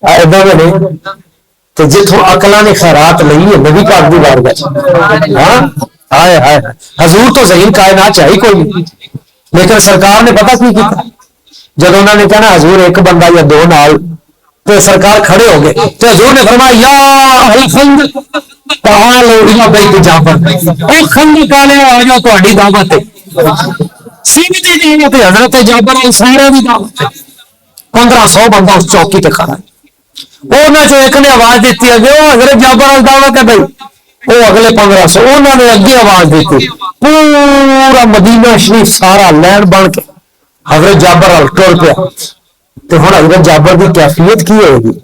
ادھر نے، تو جتوں اکلاں نے خیرات لئی ہے نبی پاک دی بارگاہ، ہاں ہائے ہائے حضور تو ذہین کائنات چاہیے کوئی نہیں، لیکن سرکار نے پتا کی کیتا جب انہوں نے کہنا حضور ایک بندہ یا 2 نال تو سرکار کھڑے ہو گئے تو حضور نے فرمایا یا اہل خندق تعالوا الی بیت جابر، اے خندق والے آ جاؤ تہاڈی دعوت ہے، سیدھی دعوت ہے حضرت جابر انصاری دی دعوت ہے، 1500 بندہ اس چوکی تے کھڑا ہے، انہوں نے ایک نے آواز دیتی ہے کہ وہ حضرت جابر والی دعوت ہے بھائی، وہ اگلے 1500 انہوں نے اگے آواز دیتی، پورا مدینہ شریف سارا لین بن کے حضرت جابر وال ٹر پیا، تو ہوں حضرت جابر کی کیفیت کی ہوئے گی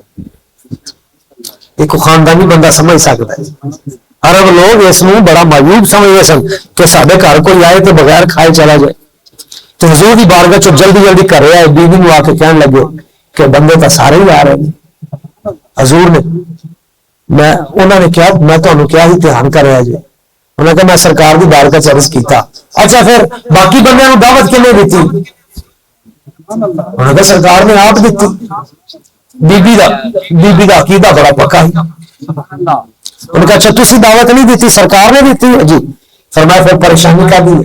ایک خاندانی بندہ سمجھ سکتا ہے۔ عرب لوگ اس میں بڑا معیوب سمجھتے سن کہ سارے گھر کوئی آئے تو بغیر کھائے چلا جائے، تو حضور کی بارگاہ چ جلدی کر رہا ہے، بیوی نو آ کے کہنے لگے کہ بندے تو سارے ہی آ رہے ہیں، حضور نے میں انہوں نے کیا میں تمہیں کیا ہی دھیان کر رہا جی، انہوں نے کہا میں سرکار کی بارگاہ چ عرض کیتا، اچھا پھر باقی بندے دعوت کیوں نہیں دیتی، انہوں نے سرکار نے آپ دیتی، بی بی دا عقیدہ بڑا پکا ہے، انہوں نے کہا اچھا تسی دعوت نہیں دیتی سرکار نے دیتی جی، فرمایا پھر پریشانی کا دی،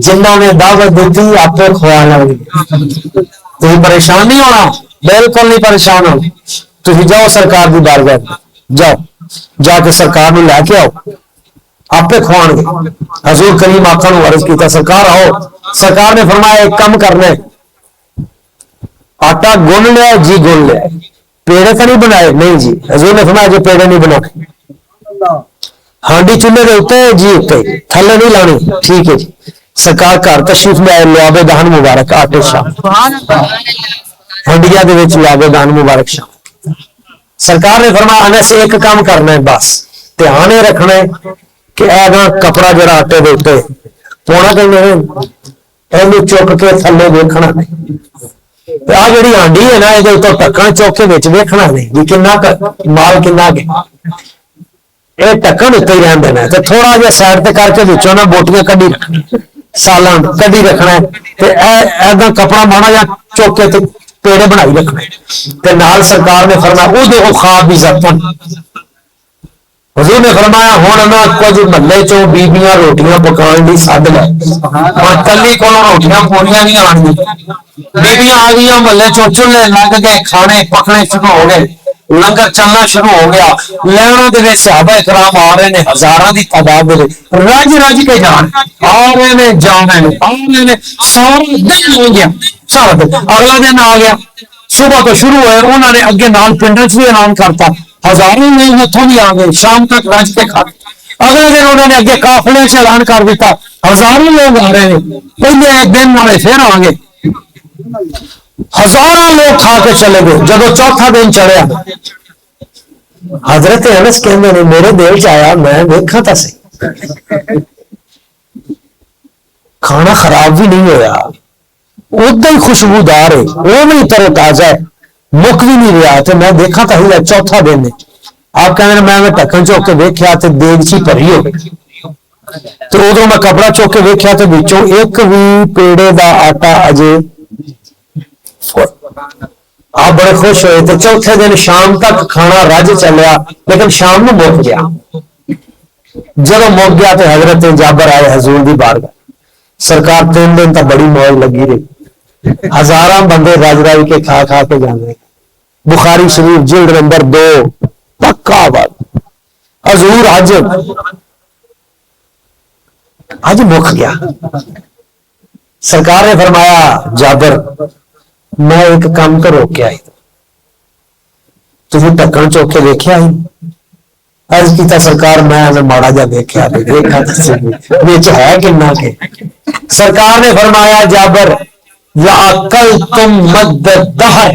جنہوں نے دعوت دیتی آپ کو کھوانا تھی پریشان نہیں ہونا، بالکل نہیں پریشان ہونا، تھی جاؤ سرکار کی بارگاہ جاؤ جا کے سرکار نے لے کے آؤ آپ کھوان گے۔ حضور کریم آقا نے عرض کیتا سرکار آؤ، سرکار نے فرمایا ایک کم کرنا ہے، آٹا گن لیا جی گن لیا، پیڑے تو نہیں بنائے نہیں جی حضور نے فرمایا جو پیڑے نہیں بنا ہانڈی چولہے کے اتنے جی اتنے تھلے نہیں لانی ٹھیک ہے جی سرکار گھر تشریف لے آئے لوابے دہن مبارک آٹے شام ہنڈیا دے وچ لوابے دہن مبارک شام سرکار نے فرمایا انس ایک کام کرنا ہے بس دھیان یہ رکھنا ہے کہ اے کپڑا جڑا آٹے دے اتنے پونا کہ چک کے تھلے ویکھنا نہیں آ جڑی ہانڈی ہے نا یہ ٹکن چوک کے ویکھنا نہیں بھی کنا مال کنا گیا یہ ٹکن اتنے ہی رہن دینا ہے تھوڑا جہا سائڈ تے کر کے بچوں نا بوٹیاں کڈی رکھنی سالان کڈی رکھنا ہے کپڑا مانا یا چوک کے پیڑے بنائی رکھنے نال سرکار نے فرمایا وہ دیکھو خواب بھی زبطن حضور نے فرمایا ہوں نہ کچھ محلے چوں بیبیاں روٹیاں پکان دی سد لے کلی کو روٹیاں پوریاں نہیں آن بیبیاں آ گئی محلے چوں چولہے لگ گئے کھانے پکنے شروع ہو گئے لنگر چلنا شروع ہو گیا لینوں دے صحابہ کرام آ رہے ہیں ہزاراں دی تعداد دے رج رج کے جان آ رہے ہیں جان رہے ہیں آ رہے ہیں سارا دن ہو گیا سارا دن اگلا دن آ گیا صبح تو شروع ہوئے انہوں نے اگے نال پنڈوں چ بھی اعلان کرتا ہزاروں لوگ اتوں بھی آ گئے شام تک رج کے کھا اگلے دن انہوں نے اگے قافلے سے اعلان کر دیتا ہزاروں لوگ آ رہے ہیں پہلے ایک دن والے پھر آ گئے ہزاروں لوگ کھا کے چلے گئے جب چوتھا دن چڑھیا حضرت انس کہندے نے میرے دل چ آیا میں دیکھا تھا صحیح کھانا خراب بھی نہیں ہویا ادھر ہی خوشبودار ہے وہ بھی تر تازہ ہے مک بھی نہیں رہا تو میں دیکھا تھا ہی چوتھا دن آپ کہنے میں ٹکن چوک کے ویکھیا تو دیگچی بھری ہو تو ادھر میں کپڑا چوک کے ویکھیا تو بچوں ایک بھی پیڑے دا آٹا اجے آپ بڑے خوش ہوئے تو چوتھے دن شام تک کھانا رج چلیا لیکن شام نو مک گیا جب مک گیا تو حضرت جابر آئے حضور دی بارگاہ سرکار 3 دن تک بڑی موج لگی رہی ہزاراں بندے رج رج کے کھا کھا کے جانے بخاری شریف جلد نمبر 2 پکا بات حضور اج مک گیا سرکار نے فرمایا جابر میں ایک کام تو روک کے آئی تھی ٹکن چوک کے دیکھا ہی عرض کیتا سرکار میں ماڑا جا دیکھا دیکھا ہے کنا کے سرکار نے فرمایا جابر کل تم مد دہر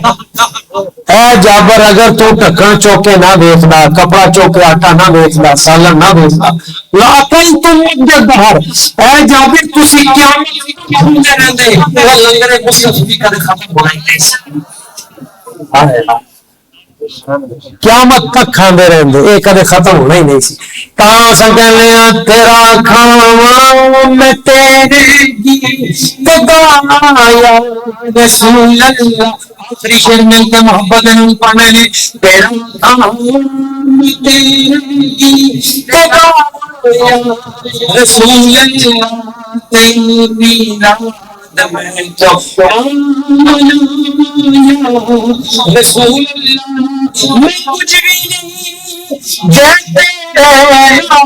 اے جابر اگر تو ٹکن چوکے نہ بیچنا کپڑا چوکے آٹا نہ بیچنا سالن نہ بیچنا لاکل تم مد دہر اے جابر تسی قیامت رہندے لنگر مصطفی کدے ختم ہونا ہی نہیں قیامت تک کھاندے رہندے یہ کدے ختم ہونا ہی نہیں سی تاں سکنے تیرا کھاواں میں تیرے گایا رسول اللہ آخری شعر میں کے محبت نے پڑھنے نے تیرا کھاواں میں تیرے گایا رسول اللہ تیری رات میں رسول اللہ میں کچھ بھی نہیں جانتے رہنا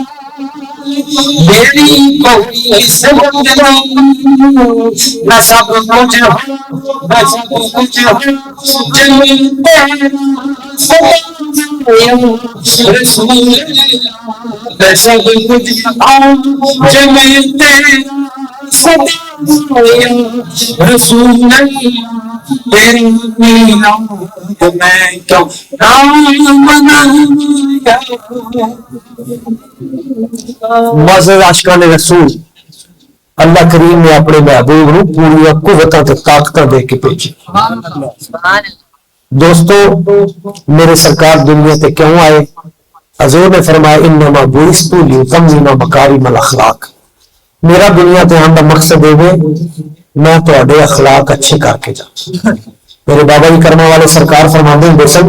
میری کوئی سبب نہیں میں سب کچھ ہوں میں سب کچھ ہوں جانتے رسول اللہ میں سب کچھ ہوں جانتے رسول اللہ تیری میرا میں کیوں نام منایا معزز عاشقان رسول اللہ کریم نے اپنے محبوب نو پوری قوتاں تے طاقتاں دے کے بھیجی دوستو میرے سرکار دنیا تے کیوں آئے حضور نے فرمایا انما بعثت لیتمم مکارم الاخلاق میرا دنیا تے آن دا مقصد ہے میں تواڈے اخلاق اچھے کر کے جا میرے بابا جی کرما والے سرکار فرماندے ہیں سن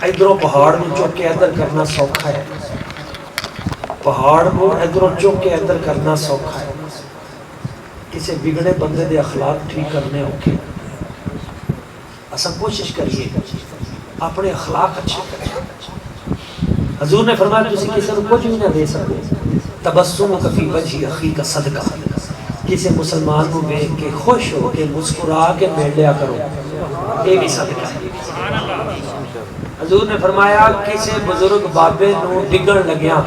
ادھروں پہاڑ نو چوک کے ادھر کرنا سوکھا ہے پہاڑ نو ادھروں چوک کے ادھر کرنا سوکھا ہے کسی بگڑے بندے دے اخلاق ٹھیک کرنے اوکھے اساں کوشش کریے اپنے اخلاق اچھے کریں حضور نے فرمایا کسی کسی کو کچھ بھی نہ دے سکتے تبسم فی وجہ اخی کا صدقہ کسی مسلمان کو دیکھ کے خوش ہو کے مسکرا کے بیٹھ لیا کرو یہ بھی صدقہ ہے حضور نے فرمایا کسی بزرگ بابے نو ڈگن لگیا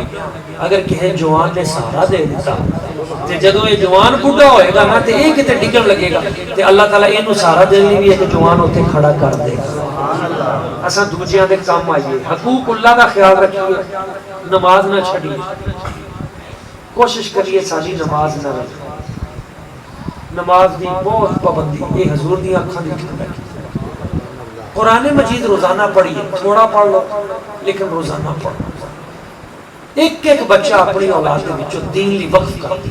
اگر کسی جوان نے سہارا دے دیتا تے جدوں یہ جوان بوڑھا ہوئے گا نا تے یہ کتے ڈگن لگے گا تے اللہ تعالیٰ اینو سہارا دینے بھی ایک جوان ہوتے کھڑا کر دے گا اساں دوجیاں دے کام آئیے حقوق اللہ دا خیال رکھیے نماز نہ چھڑیے کوشش کریے ساری نماز نہ رکھیں نماز دی بہت پابندی یہ حضور دی آنکھاں دی بیٹھی قرآن مجید روزانہ پڑھیے تھوڑا پڑھ لو لیکن روزانہ پڑھو ایک ایک بچہ اپنی اولاد کے بچوں دین لی وقف کر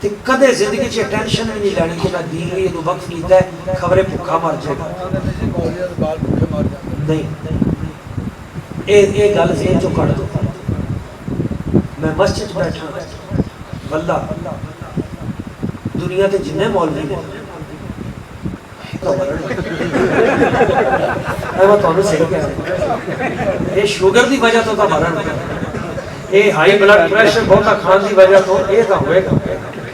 تے کدے زندگی چ ٹینشن نہیں لینی کہ میں دین لی وقف کیتا ہے خبریں بھوکا مر جائے گا نہیں اے گل ذہن چوں کڈ دو میں مسجد بیٹھا واللہ دنیا تے جنے مولوی نے یہ شوگر دی وجہ تو مرن یہ ہائی بلڈ پریشر بہتا کھان دی وجہ تو یہ تو ہوئے گا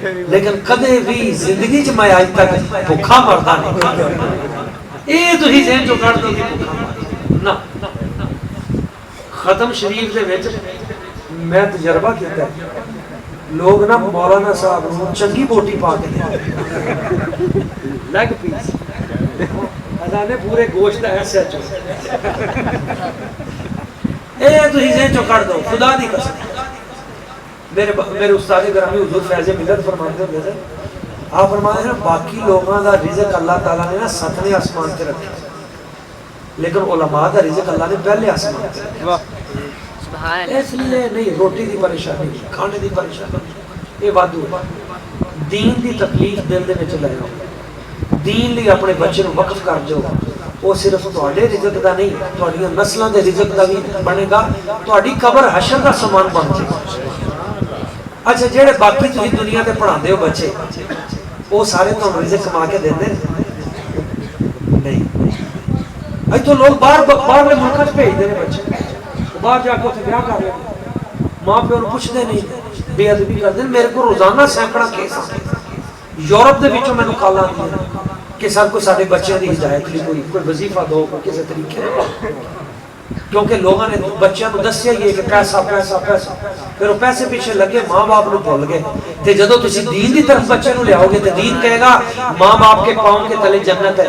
لیکن کدے بھی زندگی چ میں آج تک بھوکا مردا نہیں یہ تو ہی ذہن چوں کڈ دو نہ ختم شریف دے وچ میں تجربہ کیتا ہے لوگ نا مولانا صاحب نو چنگی بوٹی پا کے دے لیگ پیس ازانے پورے گوشت ایسے چو اے تو ہی ذہن چوں کڈ دو خدا دی قسم میرے استاد گرامی حضور فیض ملت فرماتے ہوتے تھے آپ فرماتے ہیں باقی لوگوں دا رزق اللہ تعالیٰ نے نا ستویں آسمان تے رکھا لیکن علماء دا رزق اللہ نے پہلے آسمان تے رکھا اس لیے نہیں روٹی دی پریشانی کھانے دی پریشانی یہ وادو دین دی تکلیف دل دے وچ لے آؤ دین لی اپنے بچے نو وقف کر جو وہ صرف تواڈے رزق دا نہیں تواڈیاں نسلاں دے رزق دا بھی بنے گا تواڈی قبر حشر دا سامان بن جائے گا اچھا جڑے باقی تسی دنیا تے پڑھاندے ہو بچے وہ سارے تانوں رزق کما کے دیندے نہیں اج تو لوگ باہر ملکاں وچ بھیجدے نے بچے باہر جا کے اتنے بیاہ کر لیں ماں پیو پوچھتے نہیں بے ادبی کرتے میرے کو روزانہ سینکڑا کیس یورپ دے وچوں مینوں کال آندی ہے کہ سر کو سارے بچوں کی ہدایت لی کوئی وظیفہ دو کوئی کسی طریقے کیونکہ لوگوں نے بچوں کو دسیا ہی ہے کہ پیسہ پیسہ پیسہ پھر وہ پیسے پیچھے لگے ماں باپ نو بھول گئے تے جدو تسی دین دی طرف بچے نو لے آؤ گے تے دین کہے گا ماں باپ کے پاؤں کے تلے جنت ہے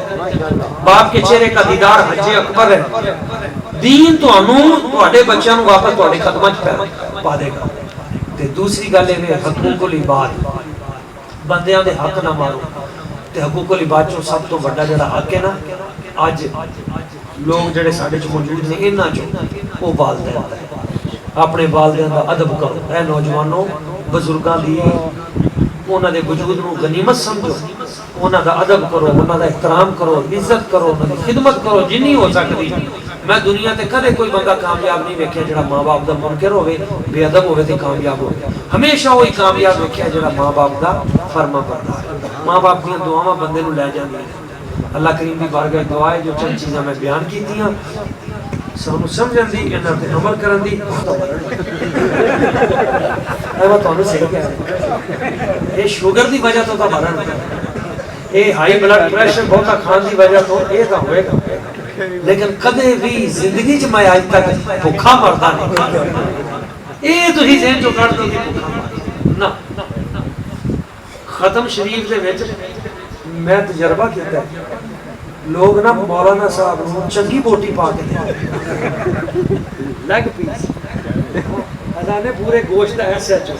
باپ کے چہرے کا دیدار حج اکبر ہے دین تواڈے بچیاں نو واپس تواڈے قدماں وچ پا دے گا تے دوسری گل اے حقوق العباد بندیاں دے حق نہ مارو تے حقوق العباد چوں سب تو بڑا جڑا حق ہے نا اج لوگ جڑے ساڈے چ موجود نے انہاں چوں او والدین دا اپنے والدین دا ادب کرو اے نوجوانوں بزرگاں دی انہاں دے وجود نو غنیمت سمجھو انہاں دا ادب کرو انہاں دا احترام کرو عزت کرو انہاں دی خدمت کرو جنی ہو سکدی میں دنیا تے کدے کوئی بندہ کامیاب نہیں ویکھیا جڑا ماں باپ دا منکر ہوے بے ادب ہوے تے کامیاب ہوے ہمیشہ وہی کامیاب ویکھیا جڑا ماں باپ دا فرما بردار ماں باپ دی دعاواں بندے نو لے جاندیاں اللہ کریم دی بارگاہ دعا ہے جو چند چیزاں میں بیان کیتیاں سانو سمجھن دی انہاں تے عمل کرن دی میں تانوں صحیح کہہ رہا یہ شوگر دی وجہ تو مرن یہ ہائی بلڈ پریشر بہتا کھان دی وجہ تو یہ تو ہوئے گا لیکن کدے بھی زندگی چ میں آج تک بھوکا مردا نہیں یہ تو ہی ذہن چوں کڈ دو کہ بھوکا مردا نہ ختم شریف دے وچ میں تجربہ کیتا ہے لوگ نا مولانا صاحب نو چنگی بوٹی پا کے دے لیگ پیس ازانے پورے گوشت ایسے چو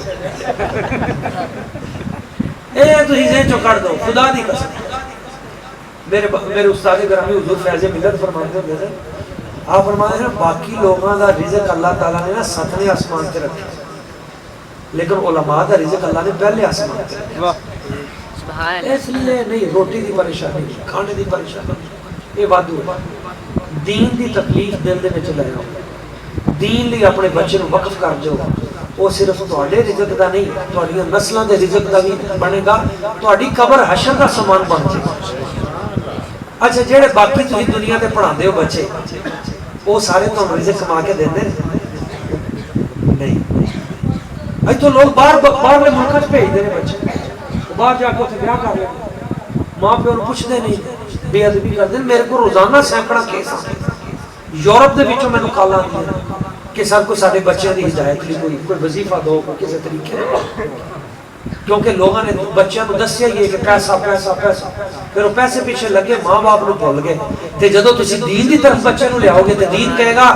اے تو ہی ذہن چوں کڈ دو خدا دی قسم میرے استاد گرامی حضور فیض ملت فرماتے ہوتے تھے آپ فرماتے ہیں باقی لوگوں دا رزق اللہ تعالیٰ نے نا ستویں آسمان تے رکھا لیکن علماء دا رزق اللہ نے پہلے آسمان تے رکھا اس لیے نہیں روٹی دی پریشانی کھانے دی پریشانی یہ وادو دین دی تکلیف دل دے وچ لے آؤ دین لی اپنے بچے نو وقف کر جو وہ صرف تواڈے رزق دا نہیں تواڈیاں نسلاں دے رزق دا بھی بنے گا تواڈی قبر حشر دا سامان بن جائے گا اچھا جڑے باقی تسی دنیا تے پڑھاندے ہو بچے وہ سارے تانوں رزق کما کے دیندے نہیں اج تو لوگ باہر ملکاں وچ بھیجدے نے بچے باہر جا کے اتنے بیاہ کر لیں ماں پیو پوچھتے نہیں بے ادبی کرتے میرے کو روزانہ سینکڑا کیس ਯੂਰਪ ਦੇ ਵਿੱਚੋਂ ਮੈਨੂੰ ਕਾਲਾਂ ਆਉਂਦੀਆਂ ਕਿ ਸਰ ਕੋਈ ਸਾਡੇ ਬੱਚਿਆਂ ਦੀ ਹਿਦਾਇਤ ਲਈ ਕੋਈ ਵਜ਼ੀਫਾ ਦਿਓ, ਕੋਈ ਕਿਸੇ ਤਰੀਕੇ ਨਾਲ, ਕਿਉਂਕਿ ਲੋਕਾਂ ਨੇ ਬੱਚਿਆਂ ਨੂੰ ਦੱਸਿਆ ਹੀ ਹੈ ਕਿ ਪੈਸਾ ਪੈਸਾ ਪੈਸਾ, ਫਿਰ ਉਹ ਪੈਸੇ ਪਿੱਛੇ ਲੱਗੇ, ਮਾਂ-ਬਾਪ ਨੂੰ ਭੁੱਲ ਗਏ। ਤੇ ਜਦੋਂ ਤੁਸੀਂ ਦੀਨ ਦੀ ਤਰਫ ਬੱਚੇ ਨੂੰ ਲਿਆਓਗੇ ਤੇ ਦੀਨ ਕਹੇਗਾ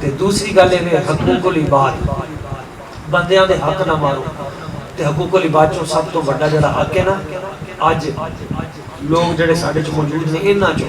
ਤੇ ਦੂਸਰੀ ਗੱਲ ਇਹ ਹੈ ਹਕੂਕੁਲ ਇਬਾਦ, ਬੰਦਿਆਂ ਦੇ ਹੱਕ ਨਾ ਮਾਰੋ। ਤੇ ਹਕੂਕੁਲ ਇਬਾਦ ਚੋਂ ਸਭ ਤੋਂ ਵੱਡਾ ਜਿਹੜਾ ਹੱਕ ਹੈ ਨਾ, ਅੱਜ ਲੋਕ ਜਿਹੜੇ ਸਾਡੇ 'ਚ ਮੌਜੂਦ ਨੇ ਇਹਨਾਂ 'ਚੋਂ,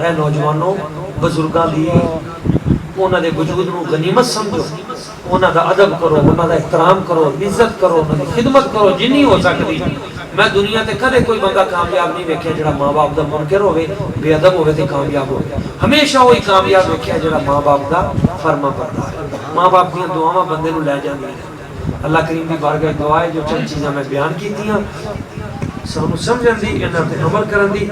ਇਹ ਨੌਜਵਾਨੋ, ਬਜ਼ੁਰਗਾਂ ਦੀ ਉਹਨਾਂ ਦੇ ਵਜੂਦ ਨੂੰ ਗਨੀਮਤ ਸਮਝੋ, ਉਹਨਾਂ ਦਾ ਅਦਬ ਕਰੋ, ਉਹਨਾਂ ਦਾ ਇhtਰਾਮ ਕਰੋ, ਇੱਜ਼ਤ ਕਰੋ, ਉਹਨਾਂ ਦੀ ਖਿਦਮਤ ਕਰੋ ਜਿੰਨੀ ਹੋ ਸਕਦੀ। ਮੈਂ ਦੁਨੀਆ ਤੇ ਕਦੇ ਕੋਈ ਬੰਦਾ ਕਾਮਯਾਬ ਨਹੀਂ ਵੇਖਿਆ ਜਿਹੜਾ ਮਾਂ-ਬਾਪ ਦਾ ਮੁਨਕਰ ਹੋਵੇ, ਬੇਅਦਬ ਹੋਵੇ ਤੇ ਕਾਮਯਾਬ ਹੋਵੇ। ਹਮੇਸ਼ਾ ਉਹ ਹੀ ਕਾਮਯਾਬ ਵੇਖਿਆ ਜਿਹੜਾ ਮਾਂ-ਬਾਪ ਦਾ ਫਰਮਾ ਬਰਦਾਰ ਹੈ। ਮਾਂ-ਬਾਪ ਦੀਆਂ ਦੁਆਵਾਂ ਬੰਦੇ ਨੂੰ ਲੈ ਜਾਂਦੀਆਂ ਨੇ। ਅੱਲਾਹ ਕਰੀਮ ਦੀ ਬਾਰਗਾਹ ਦੁਆ ਹੈ ਜੋ ਚੰਦ ਚੀਜ਼ਾਂ ਮੈਂ ਬਿਆਨ ਕੀਤੀਆਂ ਸਾਨੂੰ ਸਮਝਣ ਦੀ, ਇਹਨਾਂ ਤੇ ਅਮਲ ਕਰਨ ਦੀ।